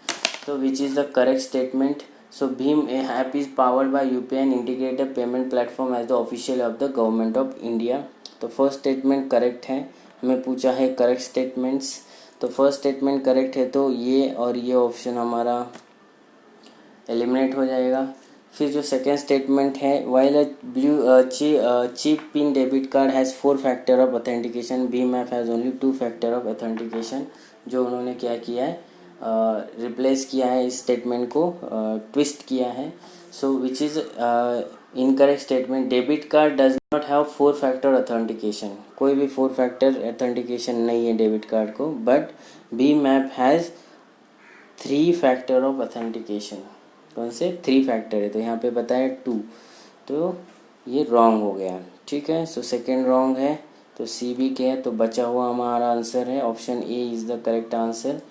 तो which is the correct statement? So भीम app is powered by UPI and integrated payment platform as the official of the government of India. तो first statement correct है. हमें पूछा है correct statements, तो first statement correct है तो ये और ये ऑप्शन हमारा एलिमिनेट हो जाएगा. फिर जो सेकेंड स्टेटमेंट है while chip pin debit card has 4-factor of authentication, भीम app has only 2-factor of authentication. जो उन्होंने क्या किया है, रिप्लेस किया है, इस स्टेटमेंट को ट्विस्ट किया है. So which is incorrect statement? Debit card does not have 4-factor authentication. कोई भी 4-factor ऑथेंटिकेशन नहीं है डेबिट कार्ड को, बट भीम app has 3-factor of authentication. कौन से 3-factor है? तो यहाँ पे बताया 2, तो ये रॉन्ग हो गया. ठीक है, सो सेकेंड रॉन्ग है, तो सी भी क्या है, तो बचा हुआ हमारा आंसर है option A is the correct answer.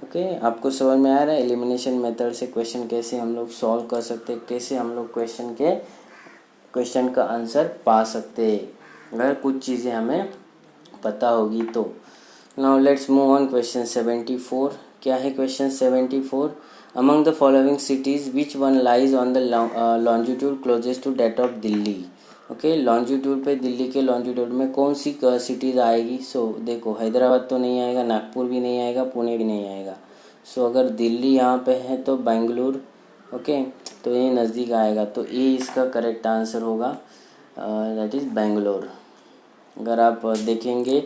Okay, आपको समझ में आ रहा है एलिमिनेशन मेथड से क्वेश्चन कैसे हम लोग सॉल्व कर सकते हैं, कैसे हम लोग क्वेश्चन का आंसर पा सकते हैं अगर कुछ चीज़ें हमें पता होगी तो. Now let's move on question 74. क्या है question 74? Among the following cities which one lies on the longitude closest to that of Delhi. Okay, longitude पे दिल्ली के लॉन्जिट्यूड में कौन सी सिटीज़ आएगी? सो देखो, हैदराबाद तो नहीं आएगा, नागपुर भी नहीं आएगा, पुणे भी नहीं आएगा. सो अगर दिल्ली यहाँ पे है तो बेंगलुरु. ओके, तो ये नज़दीक आएगा, तो ए इसका करेक्ट आंसर होगा, दैट इज़ बेंगलोर. अगर आप देखेंगे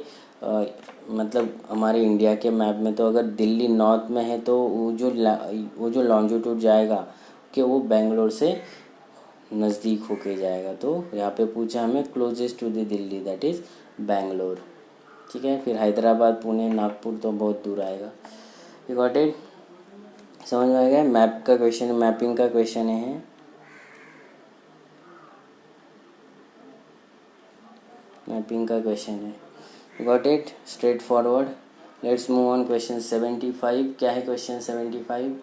मतलब हमारे इंडिया के मैप में, तो अगर दिल्ली नॉर्थ में है तो वो जो लॉन्जिट्यूड जाएगा कि वो बेंगलोर से नज़दीक होके जाएगा. तो यहाँ पे पूछा हमें closest to the Delhi, that is Bangalore. ठीक है, फिर हैदराबाद, पुणे, नागपुर तो बहुत दूर आएगा. You got it? समझ में आ गया? मैप का क्वेश्चन, मैपिंग का क्वेश्चन है. मैपिंग का क्वेश्चन है. Got it? Straightforward. Let's move on question 75. क्या है question 75?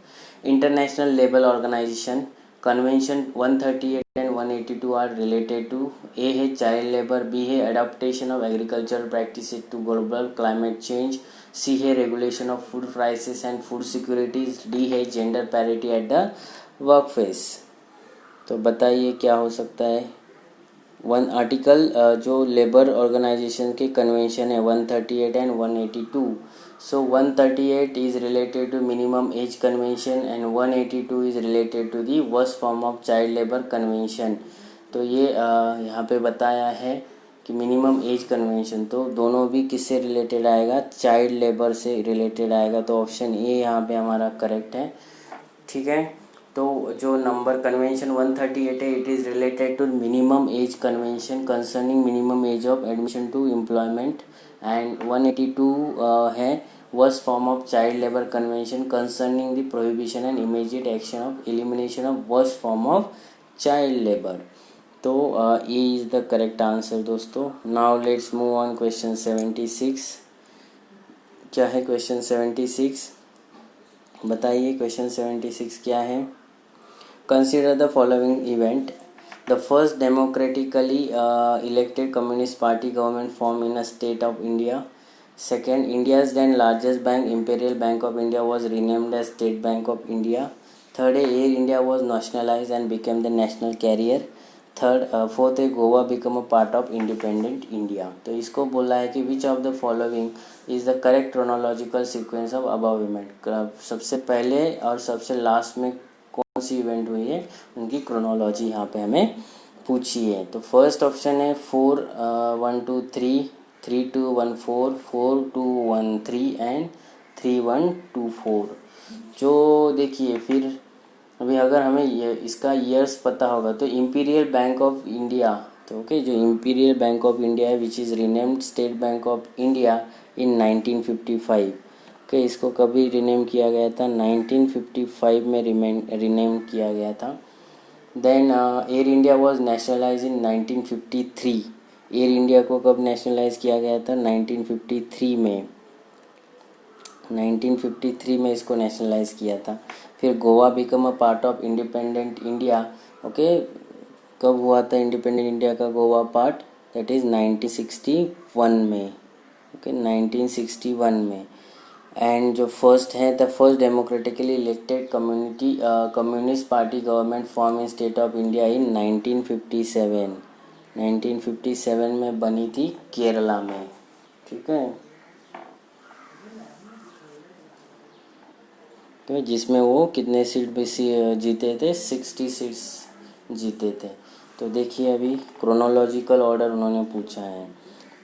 International labour organisation convention 138 and 182 are related to. A है चाइल्ड लेबर, बी है adaptation of agricultural practice to global climate change, C है regulation of food prices and food securities, D है gender parity at the workplace. तो बताइए क्या हो सकता है. वन आर्टिकल जो लेबर ऑर्गेनाइजेशन के कन्वेंशन है 138 and 182. So 138 is related to minimum age convention and 182 is related to the worst form of child labour convention. तो ये यहाँ पे बताया है कि मिनिमम एज कन्वेंशन, तो दोनों भी किससे रिलेटेड आएगा? चाइल्ड लेबर से रिलेटेड आएगा. तो ऑप्शन ए यहाँ पे हमारा करेक्ट है. ठीक है, तो जो नंबर कन्वेंशन 138 है, it is related to minimum age convention concerning minimum age of admission to employment, and 182 है worst form of child labour convention concerning the prohibition and immediate action of elimination of worst form of child labour. तो A is the correct answer दोस्तों. Now let's move on question 76. क्या है question 76? बताइए question 76 क्या है. Consider the following event. The first democratically elected Communist Party government formed in a state of India. Second, India's then largest bank, Imperial Bank of India, was renamed as State Bank of India. Third, Air India was nationalized and became the national carrier. Fourth, Goa became a part of independent India. तो इसको बोला है कि which of the following is the correct chronological sequence of above event. सबसे पहले और सबसे last में कौन सी इवेंट हुई है, उनकी क्रोनोलॉजी यहाँ पे हमें पूछी है. तो फर्स्ट ऑप्शन है 4123, 3214, 4213 एंड 3124. जो देखिए फिर अभी अगर हमें ये इसका ईयर्स पता होगा तो इम्पीरियल बैंक ऑफ इंडिया, तो ओके जो इम्पीरियल बैंक ऑफ इंडिया है which is renamed state Bank of India in 1955। Okay इसको कभी रीनेम किया गया था? 1955 में रीनेम किया गया था। Then Air India was nationalise in 1953। Air India को कब नेशनलाइज किया गया था? 1953 में। 1953 में इसको नेशनलाइज किया था। फिर Goa become a part of independent India. Okay कब हुआ था इंडिपेंडेंट इंडिया का गोवा पार्ट? दैट इज़ 1961 में। ओके 1961 में। एंड जो फर्स्ट है the first democratically elected communist party government form in state of India in 1957। 1957 में बनी थी केरला में। ठीक है तो जिसमें वो कितने सीट भी जीते थे? 60 सीट्स जीते थे। तो देखिए अभी क्रोनोलॉजिकल ऑर्डर उन्होंने पूछा है।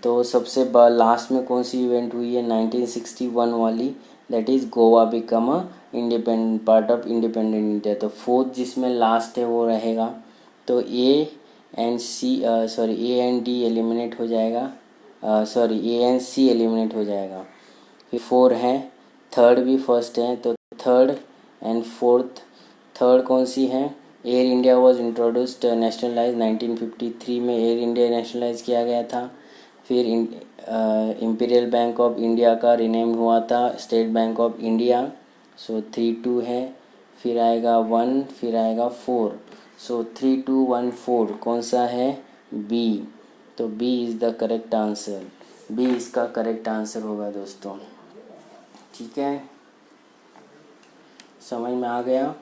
तो सबसे लास्ट में कौन सी इवेंट हुई है? 1961 वाली, that is Goa become a independent part of independent India. तो फोर्थ जिसमें लास्ट है वो रहेगा। तो ए एंड डी एलिमिनेट हो जाएगा, ए एंड सी एलिमिनेट हो जाएगा। फिर 4 है, थर्ड भी फर्स्ट है तो थर्ड एंड फोर्थ। थर्ड कौन सी है? Air India was introduced nationalise 1953 में एयर इंडिया नेशनलाइज किया गया था। फिर इम्पीरियल बैंक ऑफ इंडिया का रिनेम हुआ था स्टेट बैंक ऑफ इंडिया। सो 3-2 है। फिर आएगा 1, फिर आएगा 4। सो 3-2-1-4 कौन सा है? बी। तो B is the correct answer. B इसका करेक्ट आंसर होगा दोस्तों। ठीक है समझ में आ गया?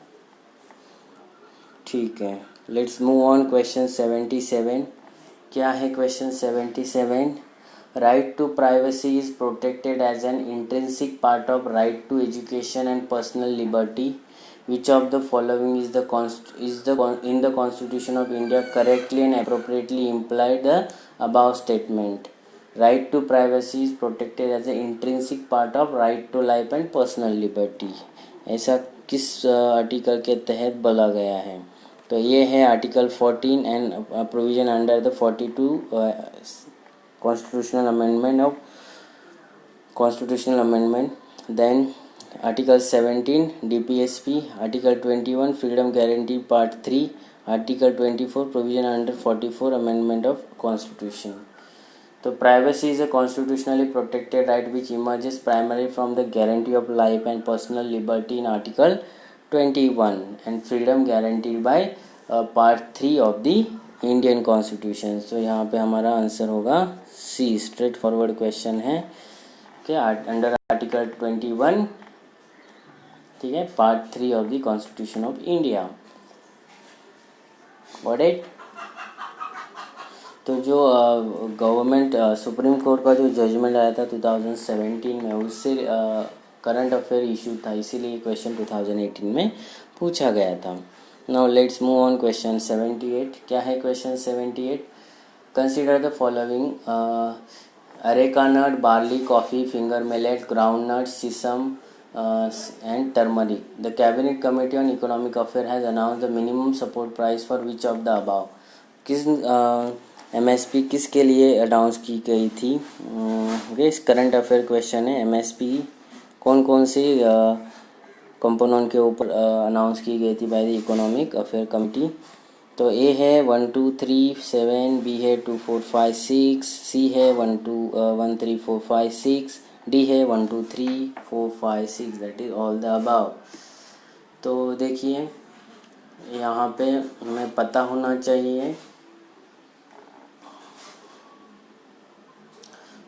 ठीक है लेट्स मूव ऑन क्वेश्चन 77। क्या है question 77? Right to privacy is protected as an intrinsic part of right to education and personal liberty. Which of the following is the in the Constitution of India correctly and appropriately implied the above statement? Right to privacy is protected as a intrinsic part of right to life and personal liberty. ऐसा किस article के तहत बोला गया है? तो ये है article 14 and provision under the 42 constitutional amendment. Then article 17 DPSP, article 21 freedom guarantee part 3, article 24 provision under 44 amendment of constitution. So privacy is a constitutionally protected right which emerges primarily from the guarantee of life and personal liberty in article 21 and freedom guaranteed by part 3 of the Indian constitution. तो यहाँ पे हमारा answer होगा सी। Straight forward question है। Okay under article 21 ठीक है part 3 of the Constitution of India. Got it? तो जो गवर्नमेंट सुप्रीम कोर्ट का जो जजमेंट आया था 2017 में उससे करंट अफेयर इशू था, इसीलिए क्वेश्चन 2018 में पूछा गया था। Now let's move on question 78। क्या है question 78? Consider the following areca nut, barley, coffee, finger millet, groundnut, sesame and turmeric. The cabinet committee on economic affairs has announced the minimum support price for which of the above? किस MSP किसके लिए announce की गई थी? इस current affair question है। MSP कौन कौन सी कंपोनेंट के ऊपर अनाउंस की गई थी by the economic affair committee? तो ए है 1 2 3 7, बी है 2 4 5 6, सी है 1 3 4 5 6, डी है 1 2 3 4 5 6। That is all the above. तो देखिए यहाँ पे हमें पता होना चाहिए।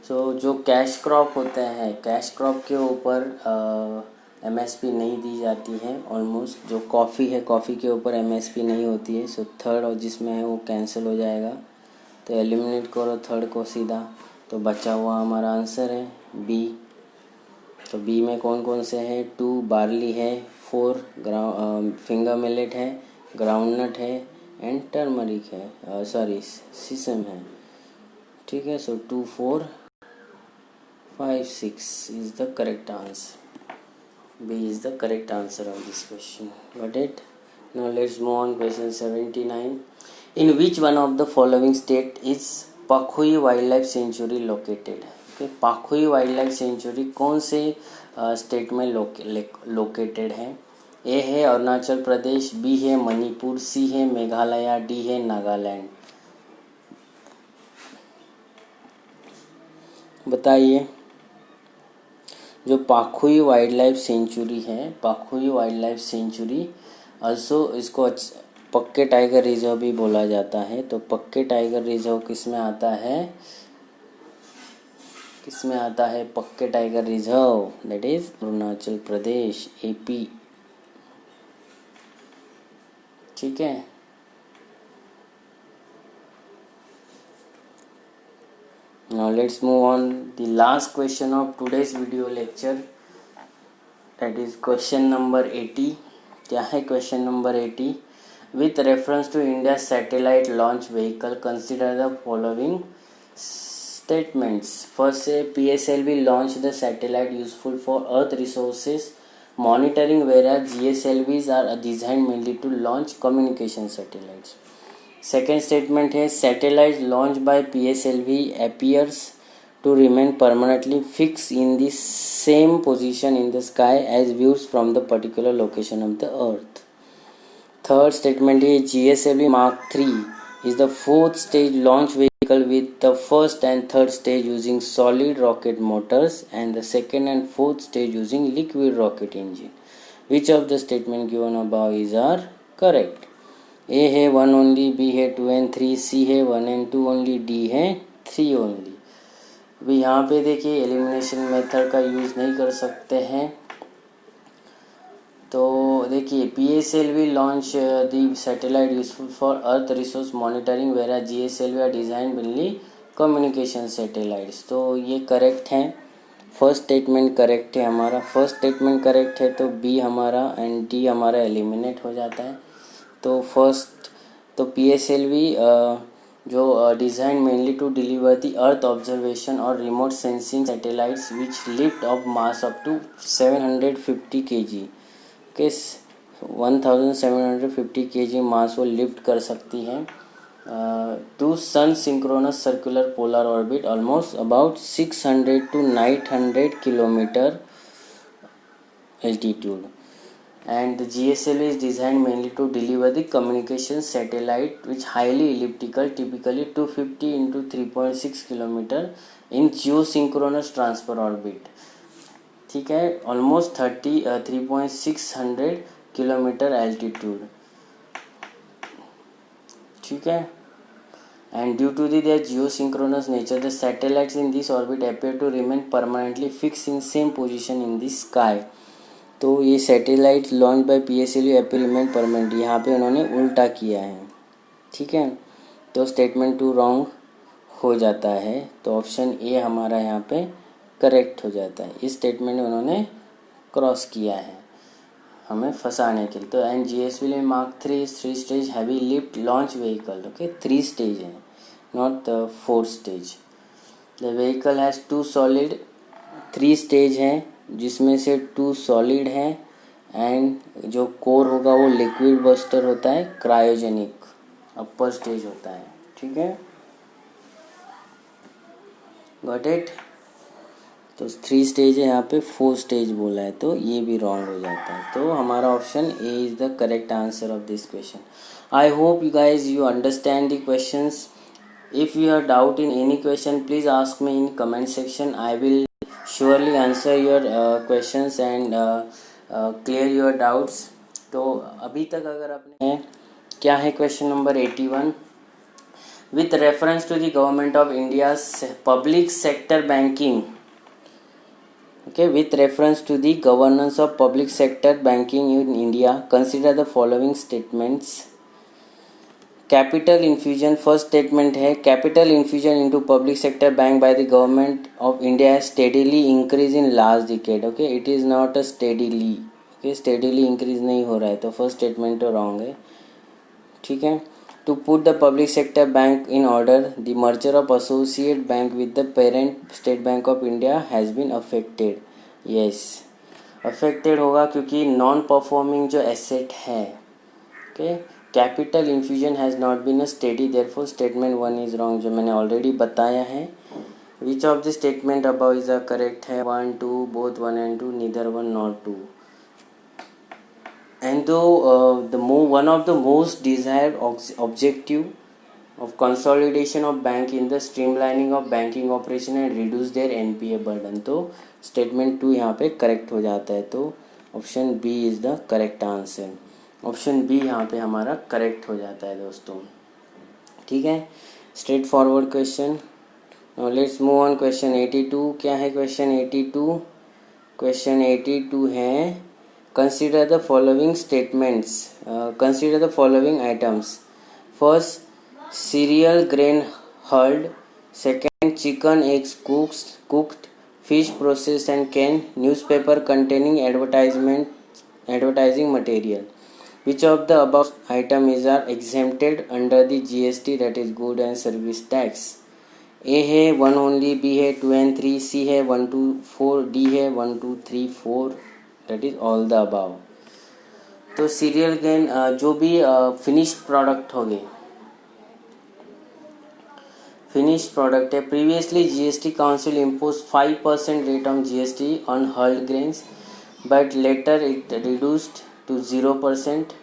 जो कैश क्रॉप होते हैं, कैश क्रॉप के ऊपर MSP नहीं दी जाती है ऑलमोस्ट। जो कॉफ़ी है, कॉफ़ी के ऊपर MSP नहीं होती है। सो थर्ड और जिसमें है वो कैंसिल हो जाएगा। तो एलिमिनेट करो थर्ड को सीधा, तो बचा हुआ हमारा आंसर है बी। तो बी में कौन कौन से हैं? 2 बार्ली है, 4 फिंगर मिलेट है, ग्राउंडनट है एंड टर्मरिक है, सीसम है। ठीक है, सो 2 4 5 6 is the correct answer. B is the correct answer of this question. Got it? Now let's move on question 79. In which one of the following state is Pakhui Wildlife Sanctuary located? Okay, Pakhui wildlife sanctuary कौन से state में located है? ए है Arunachal Pradesh, B है मणिपुर, सी है Meghalaya, D है नागालैंड। बताइए। जो पाखुई वाइल्ड लाइफ सेंचुरी है, पाखुई वाइल्ड लाइफ सेंचुरी अल्सो इसको पक्के टाइगर रिजर्व भी बोला जाता है। तो पक्के टाइगर रिजर्व किस में आता है? किस में आता है पक्के tiger reserve? That is Arunachal Pradesh, AP. ठीक है। Now let's move on the last question of today's video lecture, that is question number 80. क्या है question number 80? With reference to India's satellite launch vehicle, consider the following statements. First say PSLV launched the satellite useful for earth resources monitoring, whereas GSLVs are designed mainly to launch communication satellites. Second statement है satellites launched by PSLV appears to remain permanently fixed in the same position in the sky as views from the particular location of the earth. Third statement is GSLV Mark III is the fourth stage launch vehicle with the first and third stage using solid rocket motors and the second and fourth stage using liquid rocket engine. Which of the statement given above is are correct? ए है 1 only, B है 2 and 3, सी है 1 and 2 only, D है 3 only. अभी यहाँ पे देखिए elimination method का use नहीं कर सकते हैं। तो देखिए PSLV launch the satellite useful for earth resource monitoring, where GSLV are design mainly communication satellites. तो ये करेक्ट है। फर्स्ट स्टेटमेंट करेक्ट है हमारा। फर्स्ट स्टेटमेंट करेक्ट है तो बी हमारा एंड डी हमारा एलिमिनेट हो जाता है। तो फर्स्ट तो PSLV जो design mainly to deliver the earth observation और remote sensing satellites which lift off mass up to 750 kg के 1750 kg मास वो लिफ्ट कर सकती है to sun synchronous circular polar orbit almost about 600 to 900 kilometre altitude. And the GSLV is designed mainly to deliver the communication satellite which highly elliptical, typically 250 into 3.6 km in geosynchronous transfer orbit. ठीक है, almost 3.600 kilometre altitude. ठीक है, and due to their geosynchronous nature, the satellites in this orbit appear to remain permanently fixed in same position in the sky. तो ये satellite launch by PSLV एपियरमेंट permanent, यहाँ पे उन्होंने उल्टा किया है। ठीक है, तो स्टेटमेंट 2 रॉन्ग हो जाता है। तो ऑप्शन ए हमारा यहाँ पे करेक्ट हो जाता है। इस स्टेटमेंट में उन्होंने क्रॉस किया है हमें फंसाने के लिए। तो and GSLV Mark III 3 stage heavy lift launch vehicle. Okay, 3 stage है, not 4 stage. The vehicle has 2 solid, 3 stage है जिसमें से 2 सॉलिड है एंड जो कोर होगा वो लिक्विड बस्टर होता है, क्रायोजेनिक अपर स्टेज होता है। ठीक है, गॉट इट। तो 3 स्टेज है, यहाँ पे 4 स्टेज बोला है तो ये भी रॉन्ग हो जाता है। तो हमारा option A is the correct answer of this question. I hope you guys you understand the questions. If you have doubt in any question please ask me in comment section. I will surely answer your questions and clear your doubts. तो अभी तक अगर आपने क्या है question number 81, with reference to the government of India's public sector banking. Okay, with reference to the governance of public sector banking in India, consider the following statements. Capital infusion, first statement है capital infusion into public sector bank by the government of India steadily increase in last decade. Okay, it is not a steadily. Okay, steadily increase नहीं हो रहा है, तो first statement तो wrong है। ठीक है, to put the public sector bank in order the merger of associate bank with the parent State Bank of India has been affected. Yes, affected होगा क्योंकि नॉन परफॉर्मिंग जो एसेट है okay, capital infusion has not been a steady, therefore statement 1 is wrong, जो मैंने already बताया है। Which of the statement above is a correct है, 1 2 both 1 and 2, neither 1 not 2। And though one of the most desired objective of consolidation of bank in the streamlining of banking operation and reduce their NPA burden, तो statement 2 यहाँ पे correct हो जाता है, तो option B is the correct answer. Option B यहाँ पे हमारा करेक्ट हो जाता है दोस्तों, ठीक है। Straightforward question. Now let's move on question 82। क्या है क्वेश्चन 82? क्वेश्चन 82 है, consider the following statements, consider the following items. First, cereal grain hulled. Second, chicken eggs cooked, fish processed and canned, newspaper containing advertising material. Which of the above item is are exempted under the GST, that is good and service tax? ए है 1 only, B है 2 and 3, सी है 1 2 4, D है 1 2 3 4, that is all the above. तो cereal grain जो भी finished product हो गए, finished product है, previously GST council impose 5% rate on GST on hulled grains, but later it reduced to 0%,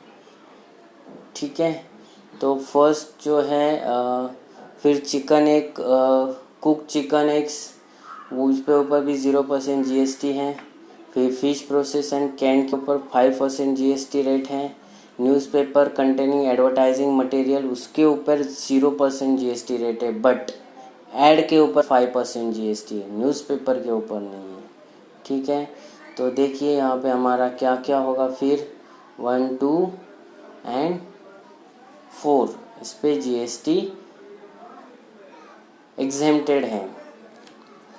ठीक है। तो फर्स्ट जो है फिर चिकन एक कुक चिकन एग्स, वो उस पे ऊपर भी 0% जीएसटी है। फिर फिश प्रोसेस एंड कैन के ऊपर 5% जीएसटी रेट है। न्यूज़पेपर कंटेनिंग एडवर्टाइजिंग मटेरियल, उसके ऊपर 0% जीएसटी रेट है, बट एड के ऊपर 5% जीएसटी है, न्यूज़पेपर के ऊपर नहीं है, ठीक है। तो देखिए यहाँ पे हमारा क्या क्या होगा, फिर 1 2 and 4 इस पे जीएसटी एग्जेम्प्टेड है,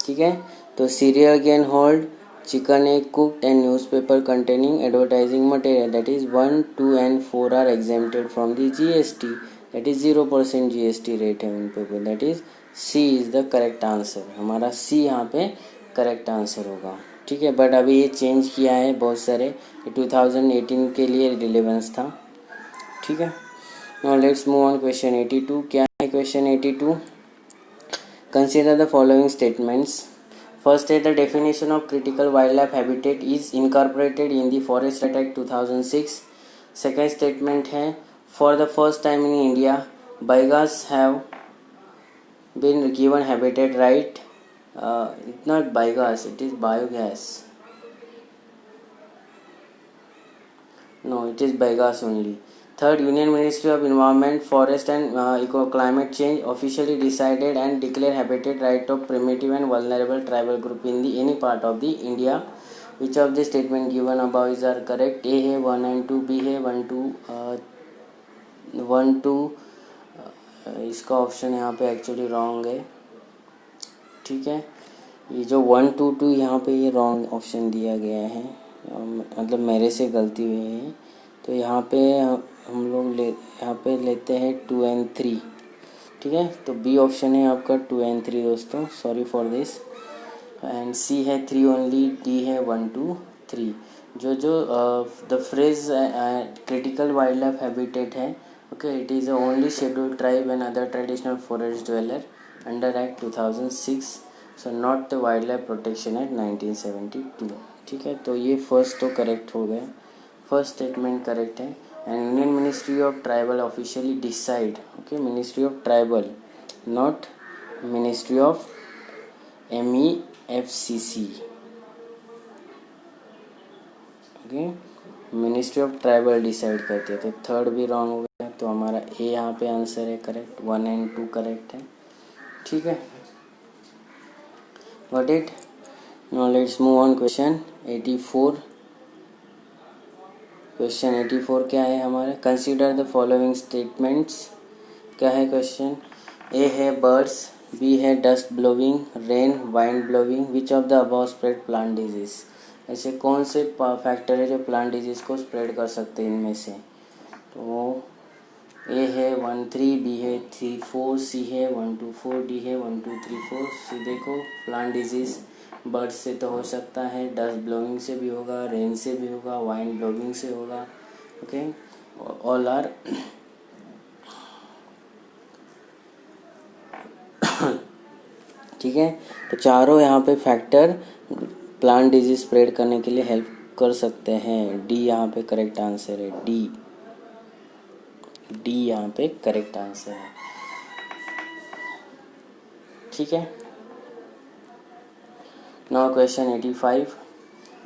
ठीक है। तो cereal grain hulled, chicken egg cooked and newspaper containing advertising material, that is 1 2 and 4 are exempted from the GST, that is 0% GST rate है उन पे, that is C is the correct answer. हमारा C यहाँ पे correct answer होगा, ठीक है। But अभी ये चेंज किया है बहुत सारे, 2018 के लिए रिलेवेंस था, ठीक है। Now let's move on question 82। क्या है question 82? Consider the following statements. First is the definition of critical wildlife habitat is incorporated in the Forest Act 2006. Second statement है, for the first time in India, biogas have been given habitat right. It's not biogas, it is biogas. No, it is biogas only. Third, Union Ministry of Environment, Forest and Climate Change officially decided and declared habitat right of primitive and vulnerable tribal group in the any part of the India. Which of the statement given above is are correct? A है 1 and 2, B है 1 2 1 2, इसका option यहाँ पे actually wrong है, ठीक है। ये जो 1 2 2 यहाँ पे ये रॉन्ग ऑप्शन दिया गया है, मतलब मेरे से गलती हुई है। तो यहाँ पे हम लोग यहाँ पे लेते हैं 2 and 3, ठीक है। तो बी ऑप्शन है आपका 2 and 3 दोस्तों, sorry for this. And C है 3 ओनली, डी है 1 2 3। जो the phrase critical wildlife habitat है, okay, it is only scheduled tribe and other traditional forest dweller under act 2006, so not the wildlife protection act 1972, ठीक है। तो ये first तो correct हो गया, फर्स्ट स्टेटमेंट करेक्ट है। And union ministry of tribal officially decide, okay, ministry of tribal, not ministry of MEFCC, okay, ministry of tribal decide करती है। तो थर्ड भी रॉन्ग हो गया, तो हमारा ए यहाँ पे आंसर है करेक्ट, 1 and 2 करेक्ट है, ठीक है। Got it? Now let's move on question 84। Question 84 क्या है हमारा? Consider the following statements. क्या है क्वेश्चन? ए है बर्ड्स, बी है dust blowing, rain, wind blowing, which of the above spread plant disease. ऐसे कौन से फैक्टर है जो प्लांट डिजीज को स्प्रेड कर सकते हैं इनमें से? तो ए है 1 3, बी है 3 4, सी है 1 2 4, डी है 1 2 3 4। सी देखो, प्लांट डिजीज बर्ड्स से तो हो सकता है, डस्ट ब्लोइंग से भी होगा, रेन से भी होगा, वाइंड ब्लोइंग से होगा, ओके। ऑल आर ठीक है। तो चारों यहाँ पे फैक्टर प्लांट डिजीज स्प्रेड करने के लिए हेल्प कर सकते हैं। डी यहाँ पे करेक्ट आंसर है। डी यहाँ पे करेक्ट आंसर है। ठीक है। Now question 85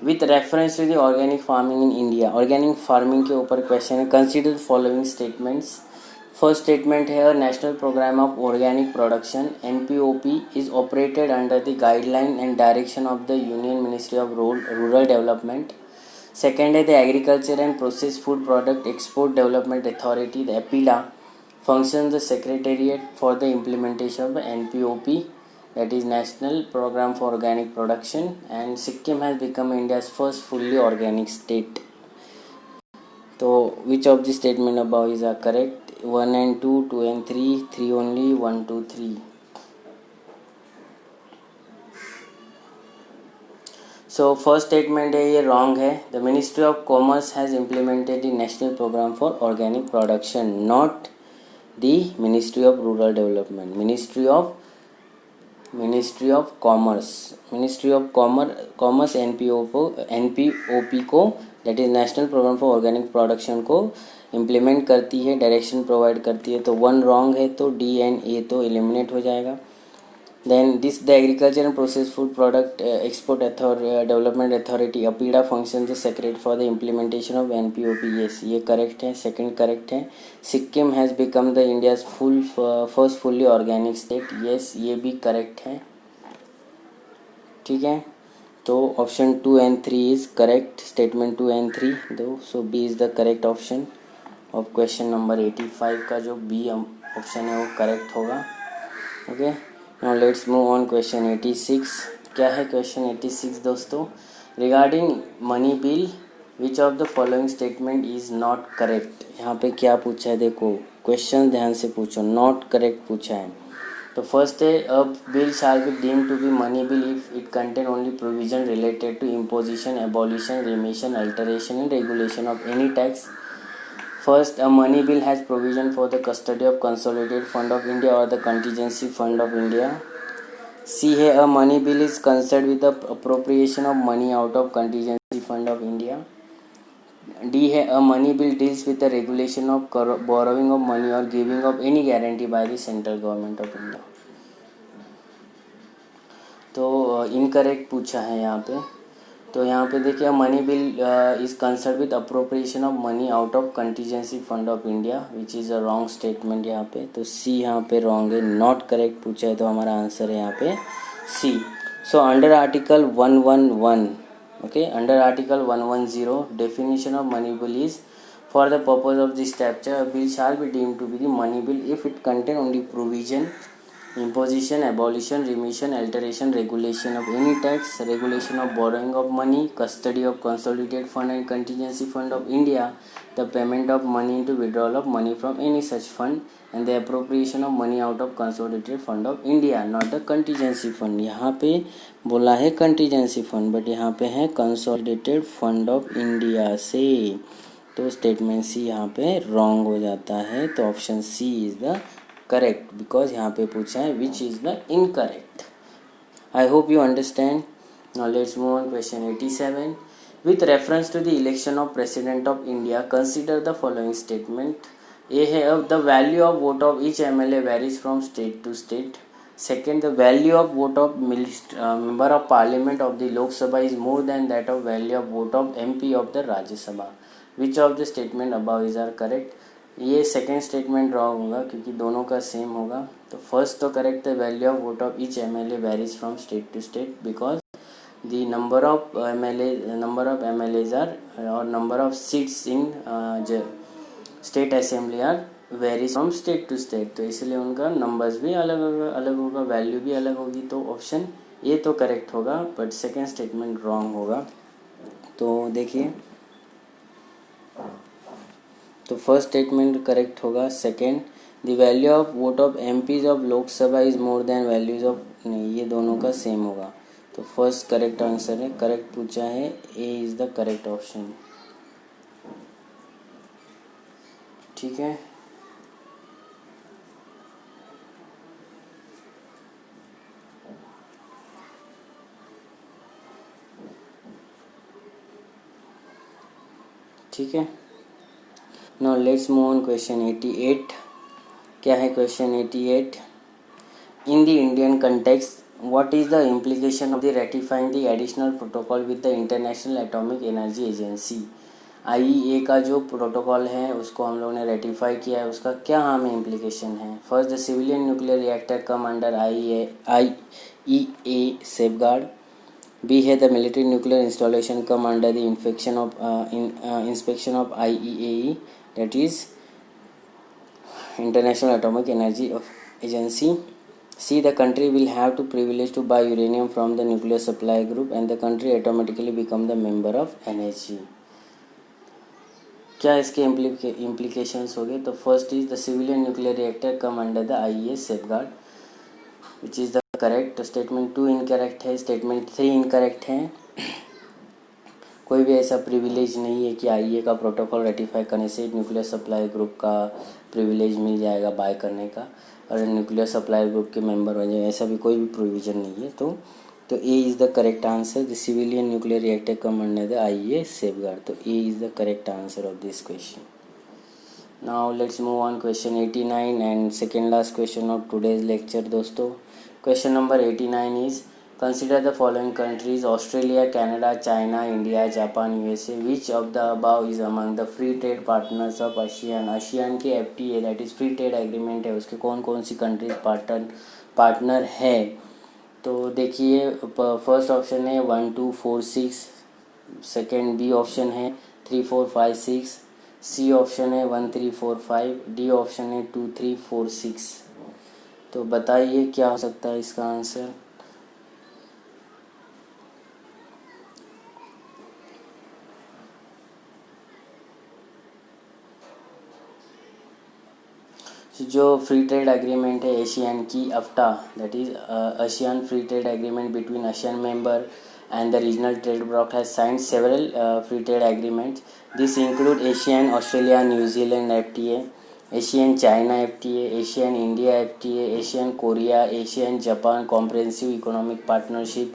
with reference to the organic farming in India. Organic farming के ऊपर क्वेश्चन है। Consider following statements. First statement है national programme of organic production NPOP is operated under the guideline and direction of the union ministry of rural development. Second है the agriculture and process food product export development authority the APEDA functions the secretariat for the implementation of the NPOP, that is National Program for Organic Production, and Sikkim has become India's first fully organic state. So which of the statement above is correct? 1 and 2, 2 and 3, 3 only, 1, 2, 3. So first statement है ये wrong है. The Ministry of Commerce has implemented the National Program for Organic Production, not the Ministry of Rural Development. Ministry of Commerce NPOP को that is National Program for Organic Production को implement करती है, direction provide करती है। तो 1 wrong है, तो D and A तो एलिमिनेट हो जाएगा। Then this the Agriculture and Processed Food Product Export Development Authority APIDA functions the secretary for the implementation of NPOP. Yes, ये करेक्ट है। सेकंड करेक्ट है। Sikkim has become the India's first fully organic state. Yes, ये भी correct है। ठीक है। तो option 2 and 3 is correct. Statement 2 and 3 दो। So B is the correct option of question number 85 का जो बी ऑप्शन है वो करेक्ट होगा। Okay, now let's move on question 86। क्या है क्वेश्चन 86 दोस्तों? Regarding money bill which of the following statement is not correct. यहाँ पे क्या पूछा है देखो, क्वेश्चन ध्यान से पूछो। नॉट करेक्ट पूछा है। तो फर्स्ट है a bill shall be deemed to be money bill if it contain only provision related to imposition, abolition, remission, alteration and regulation of any tax. First, a money bill has provision for the custody of Consolidated Fund of India or the Contingency Fund of India. C है a money bill is concerned with the appropriation of money out of Contingency Fund of India. D है a money bill deals with the regulation of borrowing of money or giving of any guarantee by the central government of India. तो incorrect पूछा है यहाँ पे। तो यहाँ पे देखिए money bill is concern with appropriation of money out of contingency fund of India which is a wrong statement यहाँ पे। तो सी यहाँ पे रॉन्ग है। नॉट करेक्ट पूछा है तो हमारा आंसर है यहाँ पे C. So under article 111 okay, under article 110 definition of money bill is for the purpose of this structure bill shall be deemed to be the money bill if it contain only provision, imposition, abolition, remission, alteration, regulation of any tax, regulation of borrowing of money, custody of consolidated fund and contingency fund of India, the payment of money into withdrawal of money from any such fund, and the appropriation of money out of consolidated fund of India, not the contingency fund. यहाँ पे बोला है contingency fund, but यहाँ पे है consolidated fund of India से। तो statement C यहाँ पे रॉन्ग हो जाता है। तो option C is the correct because यहाँ पे पूछा है which is the incorrect. I hope you understand. Now let's move on question 87 with reference to the election of president of India consider the following statement. A है the value of vote of each MLA varies from state to state. Second, the value of vote of member of parliament of the Lok Sabha is more than that of value of vote of MP of the Rajya Sabha. Which of the statement above is are correct? ये second statement wrong होगा क्योंकि दोनों का same होगा। तो first तो correct है, value of vote of each MLA varies from state to state because the number of MLAs are और number of seats in state assembly are varies from state to state. तो इसलिए उनका numbers भी अलग होगा, value भी अलग होगी। तो ऑप्शन ए तो करेक्ट होगा बट सेकेंड स्टेटमेंट रॉन्ग होगा। तो देखिए, तो फर्स्ट स्टेटमेंट करेक्ट होगा। Second, the value of vote of MPs of Lok Sabha is more than values of, नहीं ये दोनों का सेम होगा। तो फर्स्ट करेक्ट आंसर है। करेक्ट पूछा है, ए इज द करेक्ट ऑप्शन। ठीक है। ठीक है। Now let's move on question 88। क्या है question 88? In the Indian context what is the implication of the ratifying the additional protocol with the International Atomic Energy Agency? IEA का जो protocol है उसको हम लोगों ने रेटिफाई किया है, उसका क्या हमें इम्प्लीकेशन है? First, the civilian nuclear reactor come under IEA safeguard. B है the military nuclear installation come under the inspection of IEAE, that is International Atomic Energy Agency. C. The country will have to privilege to buy uranium from the nuclear supply group and the country automatically become the member of NHG. क्या इसके implications हो गए? तो first is the civilian nuclear reactor come under the IEA safeguard, which is the correct. Statement 2 incorrect है, statement 3 incorrect है। कोई भी ऐसा प्रिविलेज नहीं है कि IEA का प्रोटोकॉल रेटिफाई करने से न्यूक्लियर सप्लाई ग्रुप का प्रिविलेज मिल जाएगा बाय करने का और न्यूक्लियर सप्लाई ग्रुप के मेंबर हो जाए, ऐसा भी कोई भी प्रोविज़न नहीं है। तो A is the correct answer. The civilian nuclear reactor come under the IEA safeguard, तो A is the correct answer of this question. Now let's move on question 89 and second last question of today's lecture दोस्तों। Question number 89 is consider the following countries: Australia, Canada, China, India, Japan, USA. Which of the above is among the free trade partners of ASEAN? ASEAN के FTA that is free trade agreement है, उसके कौन कौन सी countries partner है? तो देखिए, first option है 1 2 4 6, second B option है 3 4 5 6, सी ऑप्शन है 1 3 4 5, डी ऑप्शन है 2 3 4 6। तो बताइए क्या हो सकता है इसका आंसर? जो फ्री ट्रेड एग्रीमेंट है एशियन की AFTA, that is ASEAN free trade agreement between ASEAN member and the regional trade bloc has signed several free trade agreements. This include ASEAN Australia New Zealand FTA, ASEAN China FTA, ASEAN India FTA, ASEAN Korea, ASEAN Japan Comprehensive Economic Partnership.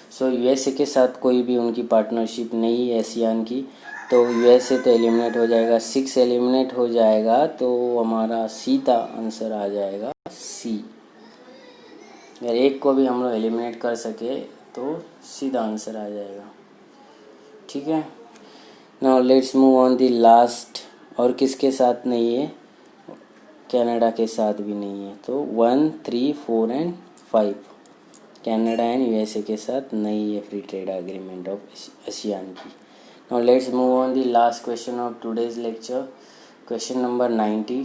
So USA के साथ कोई भी उनकी partnership नहीं है ASEAN की, तो USA तो एलिमिनेट हो जाएगा, 6 एलिमिनेट हो जाएगा, तो हमारा सीधा आंसर आ जाएगा सी। अगर एक को भी हम लोग एलिमिनेट कर सके तो सीधा आंसर आ जाएगा। ठीक है। Now let's move on the last. और किसके साथ नहीं है? कनाडा के साथ भी नहीं है, तो 1 3 4 एंड 5 कनाडा एंड USA के साथ नहीं है free trade agreement of ASEAN की। Now let's move on the last question of today's lecture. Question number 90.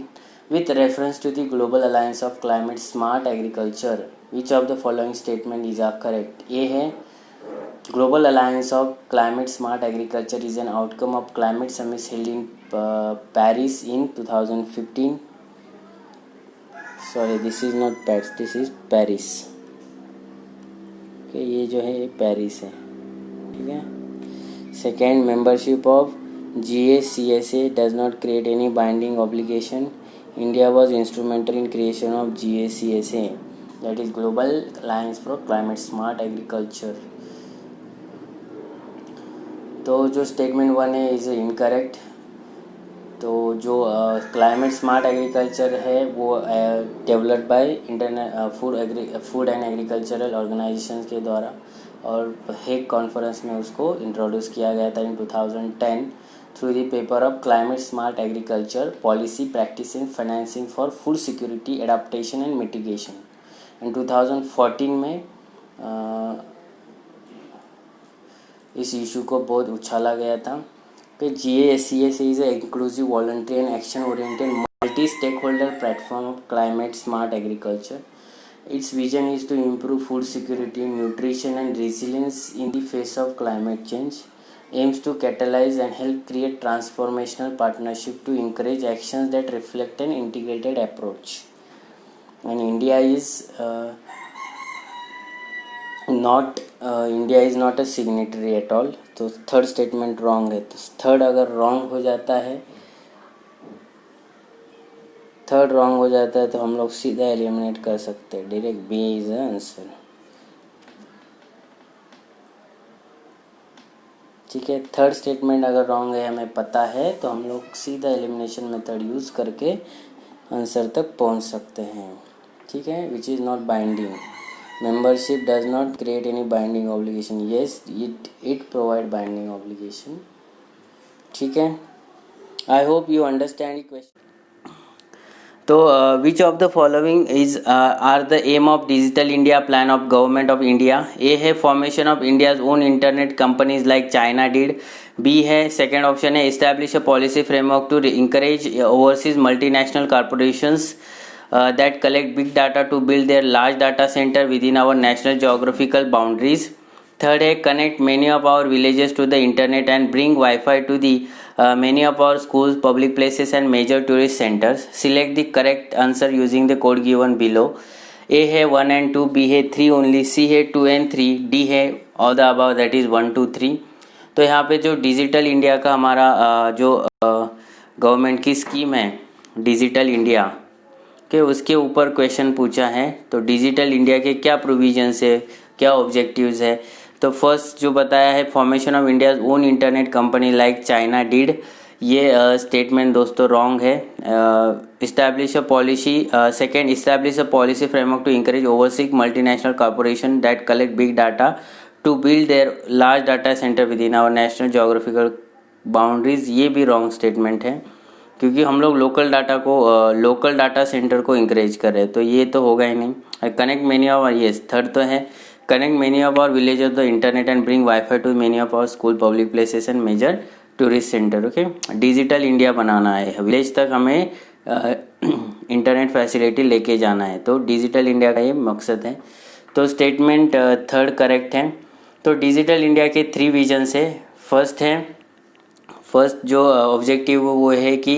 With reference to the Global Alliance of Climate Smart Agriculture, which of the following statement is correct? A है Global Alliance of Climate Smart Agriculture is an outcome of climate summit held in Paris in 2015. Sorry, this is not Paris, this is Paris. Okay, ये जो है ये Paris है। ठीक है। Second, membership of GACSA does not create any binding obligation. India was instrumental in creation of GACSA, that is Global Alliance for Climate Smart Agriculture. तो जो statement 1 है इज इनकरेक्ट। तो जो क्लाइमेट स्मार्ट एग्रीकल्चर है वो developed by food and agricultural organisations के द्वारा, और हेग कॉन्फ्रेंस में उसको इंट्रोड्यूस किया गया था in 2010 through the paper of climate smart agriculture policy practice and financing for food security adaptation and mitigation. In 2014 में इस इशू को बहुत उछाला गया था कि GACSA is an inclusive, voluntary and action-oriented multi-stakeholder platform of climate smart agriculture. Its vision is to improve food security, nutrition and resilience in the face of climate change, aims to catalyze and help create transformational partnership to encourage actions that reflect an integrated approach. And India is not a signatory at all. तो third statement wrong है। तो third अगर wrong हो जाता है third wrong हो जाता है तो हम लोग सीधा एलिमिनेट कर सकते हैं, direct B is the answer. ठीक है, थर्ड स्टेटमेंट अगर रॉन्ग है हमें पता है तो हम लोग सीधा एलिमिनेशन मेथड यूज़ करके आंसर तक पहुंच सकते हैं। ठीक है, which is not binding, membership does not create any binding obligation, yes it provide binding obligation. ठीक है, I hope you understand question. तो which of the following is are the aim of digital India plan of government of India? A है formation of India's own internet companies like China did. B है, second option है, establish a policy framework to encourage overseas multinational corporations that collect big data to build their large data center within our national geographical boundaries. Third है, connect many of our villages to the internet and bring Wi-Fi to the many of our schools, public places and major tourist centers. Select the correct answer using the code given below. A है 1 and 2, B है 3 only, C है 2 and 3, D है all the above that is 1 2 3। तो यहाँ पे जो digital India का हमारा जो गवर्नमेंट की स्कीम है डिजिटल इंडिया के, उसके ऊपर क्वेश्चन पूछा है। तो डिजिटल इंडिया के क्या प्रोविजंस है, क्या ऑब्जेक्टिव्स है? तो फर्स्ट जो बताया है, formation of India's own internet company like China did, ये स्टेटमेंट दोस्तों रॉन्ग है। Establish a policy, second, establish a policy framework to encourage overseas multinational corporation that collect big data to build their large data centre within our national geographical boundaries, ये भी wrong statement है क्योंकि हम लोग local data centre को encourage कर रहे हैं, तो ये तो होगा ही नहीं। Connect many of, yes third तो है, connect many of our village of the internet and bring wifi to many of our school, public places and major tourist centre. Okay, digital India बनाना है, विलेज तक हमें internet facility लेके जाना है, तो डिजिटल इंडिया का ये मकसद है। तो स्टेटमेंट थर्ड करेक्ट है। तो डिजिटल इंडिया के 3 विजन्स है। फर्स्ट जो ऑब्जेक्टिव वो है कि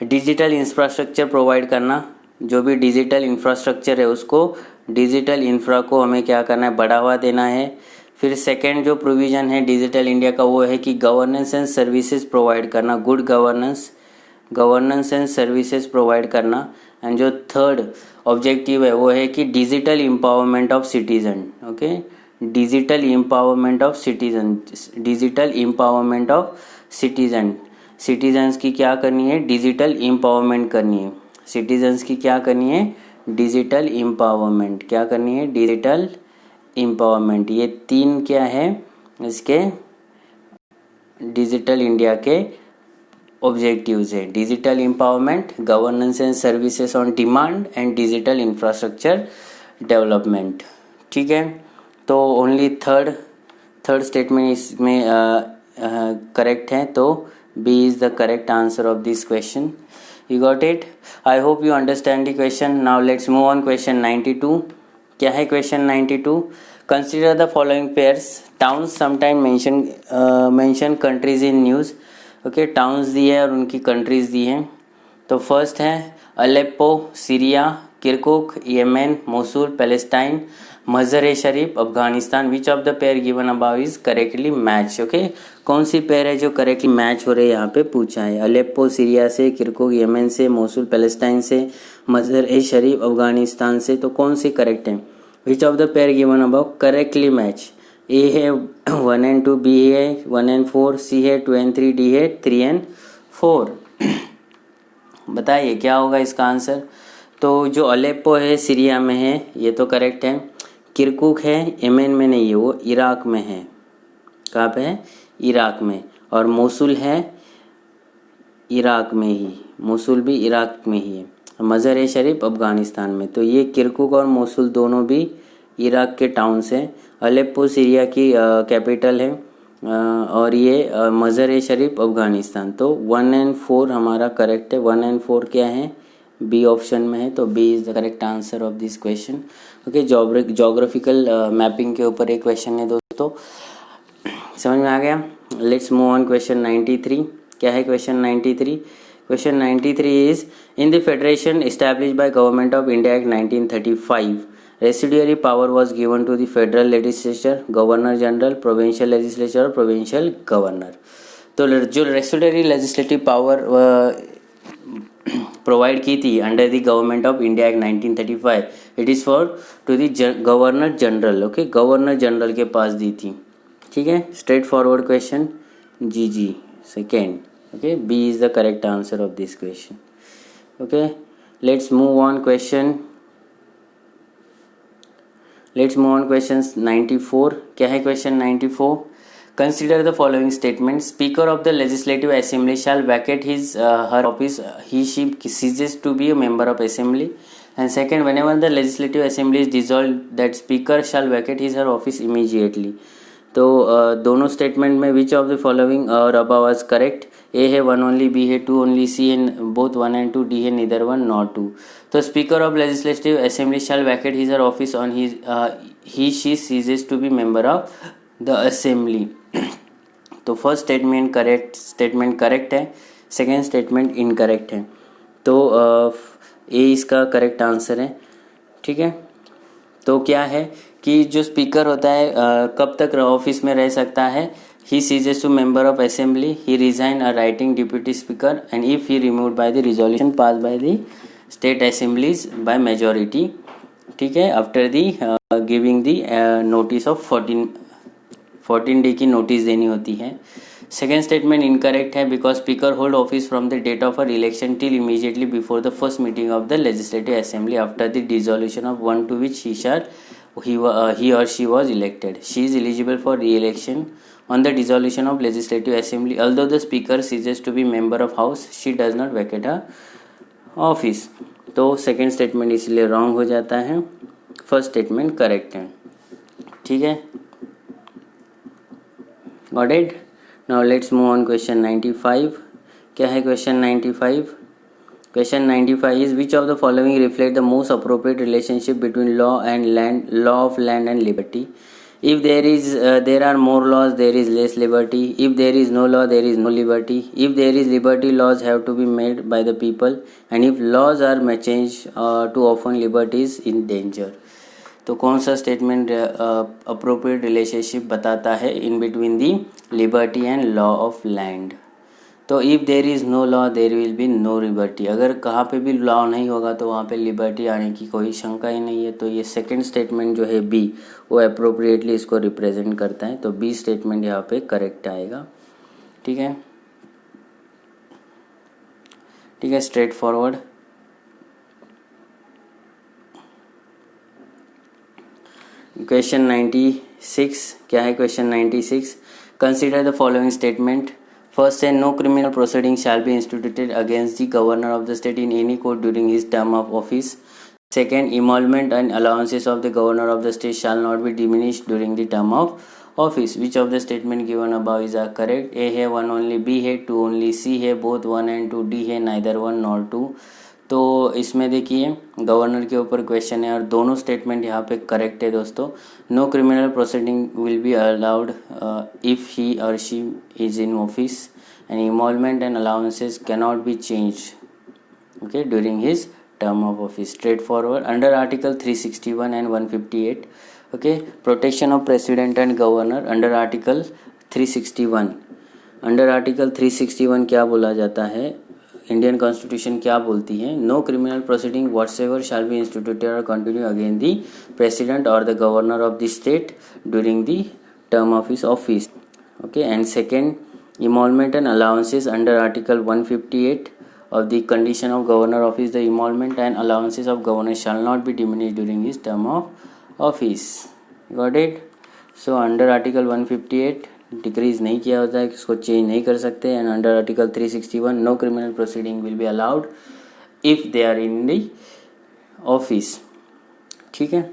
डिजिटल इंफ्रास्ट्रक्चर प्रोवाइड करना, जो भी डिजिटल इंफ्रास्ट्रक्चर है उसको, डिजिटल इंफ्रा को हमें क्या करना है, बढ़ावा देना है। फिर सेकंड जो प्रोविज़न है डिजिटल इंडिया का वो है कि गवर्नेंस एंड सर्विसेज प्रोवाइड करना, good governance and services provide करना। एंड जो थर्ड ऑब्जेक्टिव है वो है कि digital empowerment of citizen. Okay, digital empowerment of citizens की क्या करनी है, डिजिटल एम्पावरमेंट करनी है। सिटीजन्स की क्या करनी है, डिजिटल एम्पावरमेंट। क्या करनी है, डिजिटल एम्पावरमेंट। ये 3 क्या है इसके डिजिटल इंडिया के ऑब्जेक्टिव्स है, digital empowerment, governance and services on demand and digital infrastructure development. ठीक है, तो ओनली थर्ड स्टेटमेंट इसमें करेक्ट है, तो B is the correct answer of this question. You got it? I hope you understand the question. Now let's move on question 92। क्या है question 92? Consider the following pairs, towns sometime mention countries in news. Okay, towns दी है और उनकी countries दी हैं। तो first है Aleppo Syria, Kirkuk Yemen, Mosul Palestine, Mazhar Sharif Afghanistan. Which of the pair given above is correctly match? Okay, कौन सी pair है जो correctly match हो रही है यहाँ पे पूछा है। अलेप्पो सीरिया से, किरकुक यमन से, मोसुल पैलेस्टाइन से, मज़र शरीफ अफगानिस्तान से, तो कौन सी करेक्ट है? Which of the pair given above correctly match? A है 1 and 2, बी है 1 and 4, सी है 2 and 3, डी है 3 and 4। बताइए क्या होगा इसका आंसर। तो जो अलेप्पो है सीरिया में है, ये तो करेक्ट है। किरकुक है यमन में नहीं है, वो इराक में है। कहाँ पे है? इराक में। और मोसुल है इराक में ही, मोसुल भी इराक में ही है। मज़र शरीफ अफगानिस्तान में। तो ये किरकुक और मोसुल दोनों भी इराक के टाउन्स हैं। अलेप्पो सीरिया की कैपिटल है और ये मज़र शरीफ अफगानिस्तान। तो 1 and 4 हमारा करेक्ट है। 1 and 4 क्या है? बी ऑप्शन में है, तो B is the correct answer of this question. Okay, geographical mapping के ऊपर एक क्वेश्चन है दोस्तों, समझ में आ गया? Let's move on question 93। क्या है question 93? Question 93 is in the federation established by Government of India Act 1935 residuary power was given to the federal legislature, governor general, provincial legislature, provincial governor. तो जो रेसिडुअरी लेजिस्लेटिव पावर प्रोवाइड की थी under the government of India Act 1935, it is for to the governor general. Okay, governor general के पास दी थी. ठीक है, स्ट्रेट फॉरवर्ड क्वेश्चन. जी second. Okay, B is the correct answer of this question. Okay, let's move on question. Let's move on question 94. क्या है question 94? Consider the following statement. Speaker of the Legislative Assembly shall vacate his her office she ceases to be a member of assembly. And second, whenever the Legislative Assembly is dissolved, that speaker shall vacate his her office immediately. तो दोनों statement में which of the following और above was correct? A है one only, B है two only, C है both one and two, D है neither one not two. तो speaker of legislative assembly shall vacate his office on he she ceases to be member of the assembly. तो first statement correct है, second statement incorrect है. तो ए इसका correct answer है. ठीक है, तो क्या है कि जो स्पीकर होता है कब तक ऑफिस में रह सकता है? He ceases to member of assembly, he resign a writing deputy speaker and if he removed by the resolution pass by the state assemblies by majority. ठीक है, after the giving the notice of 14 day की notice देनी होती है. Second statement incorrect है because speaker hold office from the date of her election till immediately before the first meeting of the legislative assembly after the dissolution of one two which he or she was elected. She is eligible for re-election on the dissolution of legislative assembly. Although the speaker ceases to be member of house, she does not vacate her office. तो second statement इसलिए wrong हो जाता है, first statement correct है. ठीक है, got it. Now let's move on question 95. क्या है question 95? Question 95 is which of the following reflect the most appropriate relationship between law of land and liberty? If there are more laws, there is less liberty. If there is no law, there is no liberty. If there is liberty, laws have to be made by the people. And if laws are changed too often, liberty is in danger. तो कौन सा statement appropriate relationship बताता है in between the liberty and law of land? तो if there is no law there will be no liberty. अगर कहाँ पे भी लॉ नहीं होगा तो वहाँ पे लिबर्टी आने की कोई शंका ही नहीं है. तो ये सेकंड स्टेटमेंट जो है बी, वो अप्रोप्रिएटली इसको रिप्रेजेंट करता है. तो बी स्टेटमेंट यहाँ पे करेक्ट आएगा. ठीक है, ठीक है, स्ट्रेट फॉरवर्ड. क्वेश्चन 96. क्या है question 96? Consider the following statement. First, no criminal proceeding shall be instituted against the governor of the state in any court during his term of office. Second, emolument and allowances of the governor of the state shall not be diminished during the term of office. Which of the statement given above is correct? A है one only, B है two only, C है both one and two, D है neither one nor two. तो इसमें देखिए governor के ऊपर question है और दोनों स्टेटमेंट यहाँ पे करेक्ट है दोस्तों. No criminal proceeding will be allowed if he और she is in office and emolument and allowances cannot be change okay during his term of office. Straightforward. Under article 361 and 158 okay, protection of president and governor under article 361. Under article 361 क्या बोला जाता है? Indian constitution क्या बोलती है? No criminal proceeding whatsoever shall be instituted और continue against the president और the governor of the state during the term of his office. Okay, and second, emolument and allowances under article 158 of the condition of governor office. The emolument and allowances of governor shall not be diminished during his term of office. Got it? So under article 158 decrease नहीं किया होता है, इसको change नहीं कर सकते. And under article 361 no criminal proceeding will be allowed if they are in the office. ठीक है,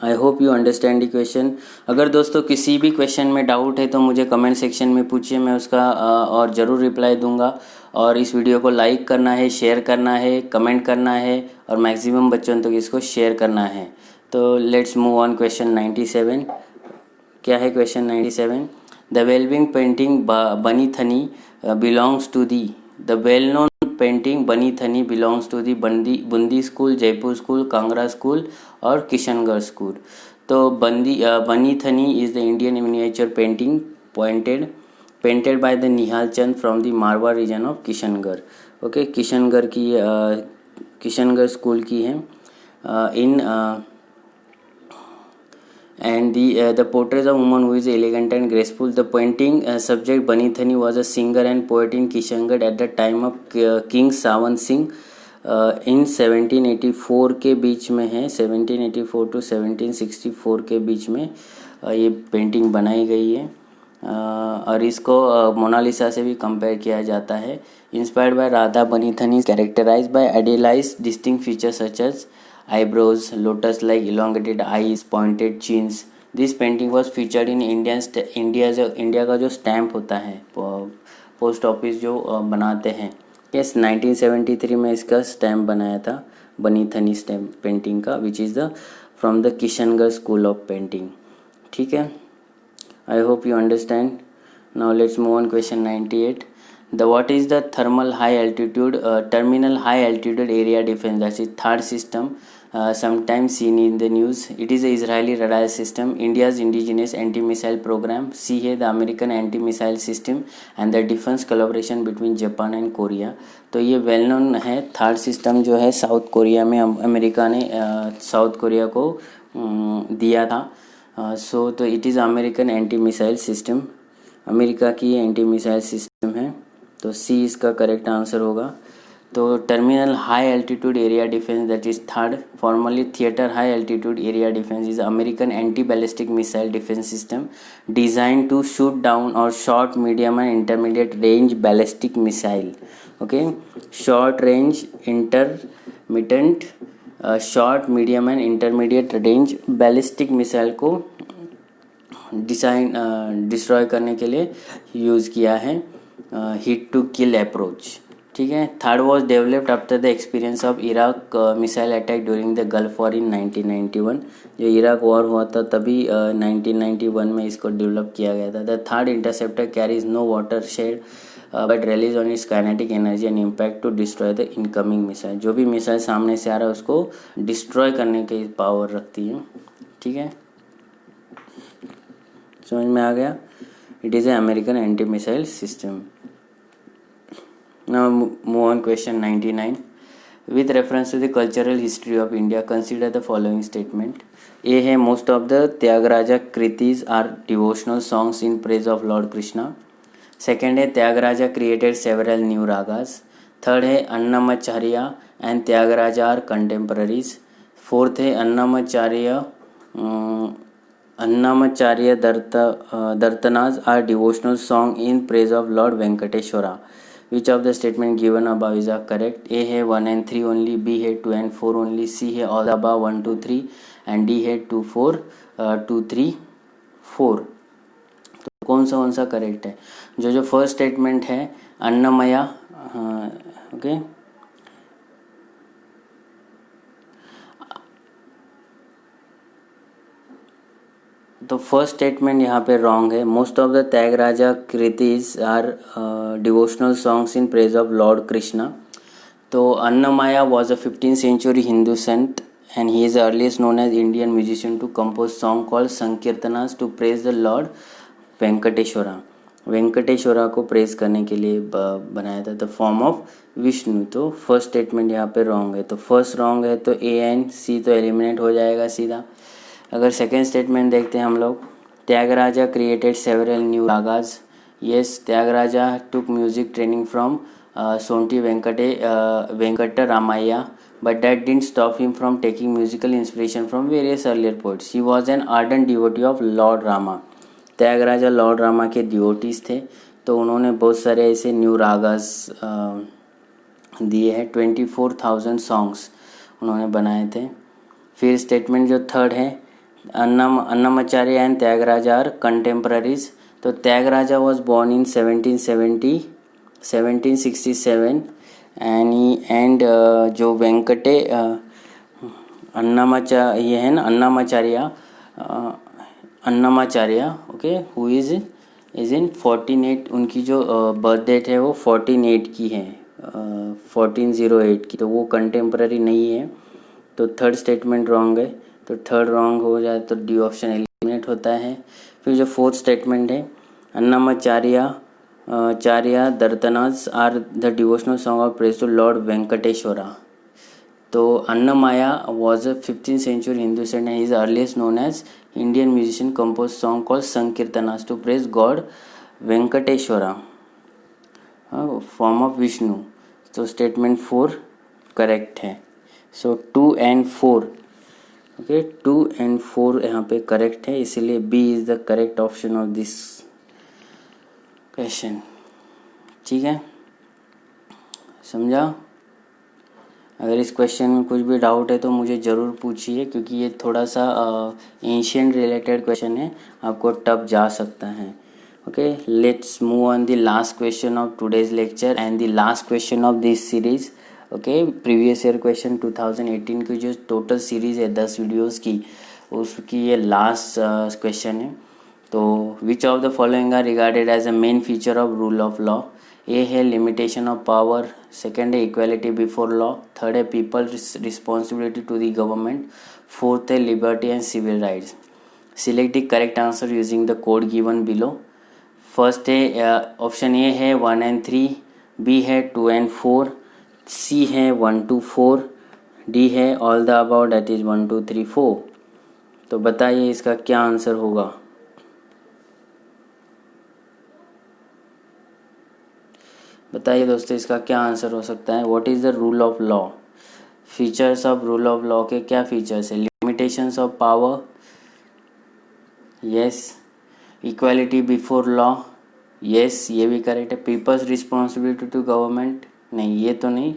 I hope you understand the question. अगर दोस्तों किसी भी क्वेश्चन में डाउट है तो मुझे कमेंट सेक्शन में पूछिए, मैं उसका और ज़रूर रिप्लाई दूंगा. और इस वीडियो को लाइक करना है, शेयर करना है, कमेंट करना है और मैक्सिमम बच्चों तक इसको शेयर करना है. तो लेट्स मूव ऑन क्वेश्चन 97. क्या है question 97? The wellbeing painting Bani Thani belongs to the the well known painting Bani Thani belongs to the Bundi school, Jaipur school, Kangra school और किशनगढ़ स्कूल. तो Bani Thani is the Indian miniature painting painted by the Nihal Chand from the Marwar region of Kishangarh. Okay, Kishangarh की, Kishangarh school की है। इन and the portraits of woman who is elegant and graceful. The painting subject Bani Thani was a singer and poet in Kishangarh at the time of King Sawan Singh इन 1784 के बीच में है, 1784 to 1764 के बीच में ये painting बनाई गई है। और इसको मोनालिसा से भी कंपेयर किया जाता है। Inspired by Radha Banithani, characterised by idealised distinct features such as eyebrows, lotus like elongated eyes, pointed chins. This painting was featured in India का जो स्टैम्प होता है, पोस्ट ऑफिस जो बनाते हैं, यस 1973 में इसका स्टैम्प बनाया था बनीथनी स्टैम्प पेंटिंग का, विच is the from the Kishangarh school of painting. ठीक है, I hope you understand. Now let's move on question 98. What is the terminal high altitude area defense? That is third system, sometimes seen in the news. It is a Israeli radar system, India's indigenous anti-missile program. C है the American anti-missile system and the defense collaboration between Japan and Korea. तो ये well known है। Third system जो है South Korea में America ने South Korea को दिया था। सो तो it is American anti missile system, America की एंटी मिसाइल सिस्टम है। तो सी इसका करेक्ट आंसर होगा। तो terminal high altitude area defence, that is third, formerly theatre high altitude area defence is American anti ballistic missile defence system design to shoot down और short medium and intermediate range ballistic missile. Okay, short range, intermediate, short medium and intermediate range ballistic missile को destroy करने के लिए use किया है, hit to kill approach. ठीक है, third was developed after the experience of Iraq missile attack during the gulf war in 1991। जो Iraq war हुआ था तभी 1991 में इसको डेवलप किया गया था। The third interceptor carries no warhead but relies on its kinetic energy and impact to destroy the incoming missile. जो भी मिसाइल सामने से आ रहा है उसको डिस्ट्रॉय करने की पावर रखती है। ठीक है, समझ में आ गया। It is a American anti missile system. Now move on question 99. With reference to the cultural history of India, consider the following statement. A है most of the Tyagaraja Kritis are devotional songs in praise of Lord Krishna. Second है Tyagaraja created several new ragas. Third है Annamacharya and Tyagaraja are contemporaries. Fourth है Annamacharya Dartanas are devotional song in praise of Lord Venkateshwara. Which of the statement given above is correct? A है 1 and 3 only, B है 2 and 4 only, C है all the above 1 2 3 and D है 2 3 4। तो कौन सा correct है? जो first statement है अन्नमया, ओके, तो फर्स्ट स्टेटमेंट यहाँ पे रॉन्ग है। Most of the Tyagaraja kritis are devotional songs in praise of lord Krishna. तो Annamayya was a 15th century Hindu sant and he is earliest known as Indian musician to compose song called sankirtanas to praise the lord Venkateswara. Venkateswara को praise करने के लिए बनाया था, the form of Vishnu. तो first statement यहाँ पे रॉन्ग है। तो फर्स्ट रॉन्ग है तो ए एंड सी तो एलिमिनेट हो जाएगा सीधा। अगर सेकेंड स्टेटमेंट देखते हैं हम लोग, Tyagaraja created several new ragas. Yes, Tyagaraja took music training from Sonti Venkata Ramaiah, but that didn't stop him from taking musical inspiration from various earlier poets. He was an ardent devotee of Lord Rama. Tyagaraja lord Rama के devotees थे, तो उन्होंने बहुत सारे ऐसे new ragas दिए हैं। 24,000 songs उन्होंने बनाए थे। फिर स्टेटमेंट जो थर्ड है, Annamacharya and Tyagaraja are contemporaries. तो Tyagaraja was born in 1767 and जो वेंकटे ये है ना Annamacharya, okay, who is in 1408, उनकी जो बर्थ डेट है वो 1408 की है, 1408 की, तो वो कंटेम्पररी नहीं है। तो थर्ड स्टेटमेंट रॉन्ग है। तो थर्ड रॉन्ग हो जाए तो डी ऑप्शन एलिमिनेट होता है। फिर जो फोर्थ स्टेटमेंट है, अन्नमाचार्य चार्या दर्तनास are the devotional song of praise to lord Venkateswara. तो Annamayya was a 15th century Hindu saint and is earliest known as Indian musician composed song called Sankirtanas to praise God Venkateshwara, form of Vishnu. तो statement 4 correct है. सो 2 and 4, okay 2 and 4 यहाँ पे correct है, इसीलिए B is the correct option of this question. ठीक है, समझा? अगर इस क्वेश्चन में कुछ भी डाउट है तो मुझे ज़रूर पूछिए, क्योंकि ये थोड़ा सा एंशियंट रिलेटेड क्वेश्चन है, आपको टफ जा सकता है. Okay, let's move on the last question of today's lecture and the last question of this series. Okay, previous year question 2018 की जो टोटल सीरीज है 10 वीडियोज़ की, उसकी ये लास्ट क्वेश्चन है. तो which of the following are regarded as a main feature of rule of law. A है limitation of power, second है इक्वालिटी बिफोर लॉ, थर्ड है people responsibility to the government, fourth है liberty and civil rights. Select the correct answer using the code given below. First है option A है 1 and 3, B है 2 and 4, सी है 1 to 4, D है all the about that is 1 2 3 4. तो बताइए इसका क्या आंसर होगा. बताइए दोस्तों इसका क्या आंसर हो सकता है. What is the rule of law. Features of rule of law के क्या फीचर्स है. Limitations of power, yes. Equality before law, yes, ये भी करेक्ट है. पीपल्स रिस्पॉन्सिबिलिटी टू गवर्नमेंट, नहीं ये तो नहीं.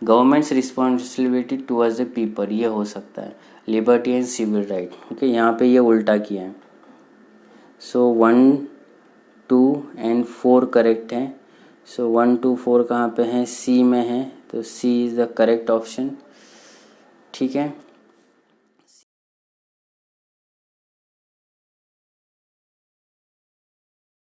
Government's responsibility towards the people, ये हो सकता है. Liberty and civil right, okay यहाँ पे ये उल्टा किया है. सो 1 2 and 4 करेक्ट है. सो 1 2 4 कहाँ पे है, सी में है, तो सी इज़ द करेक्ट ऑप्शन. ठीक है.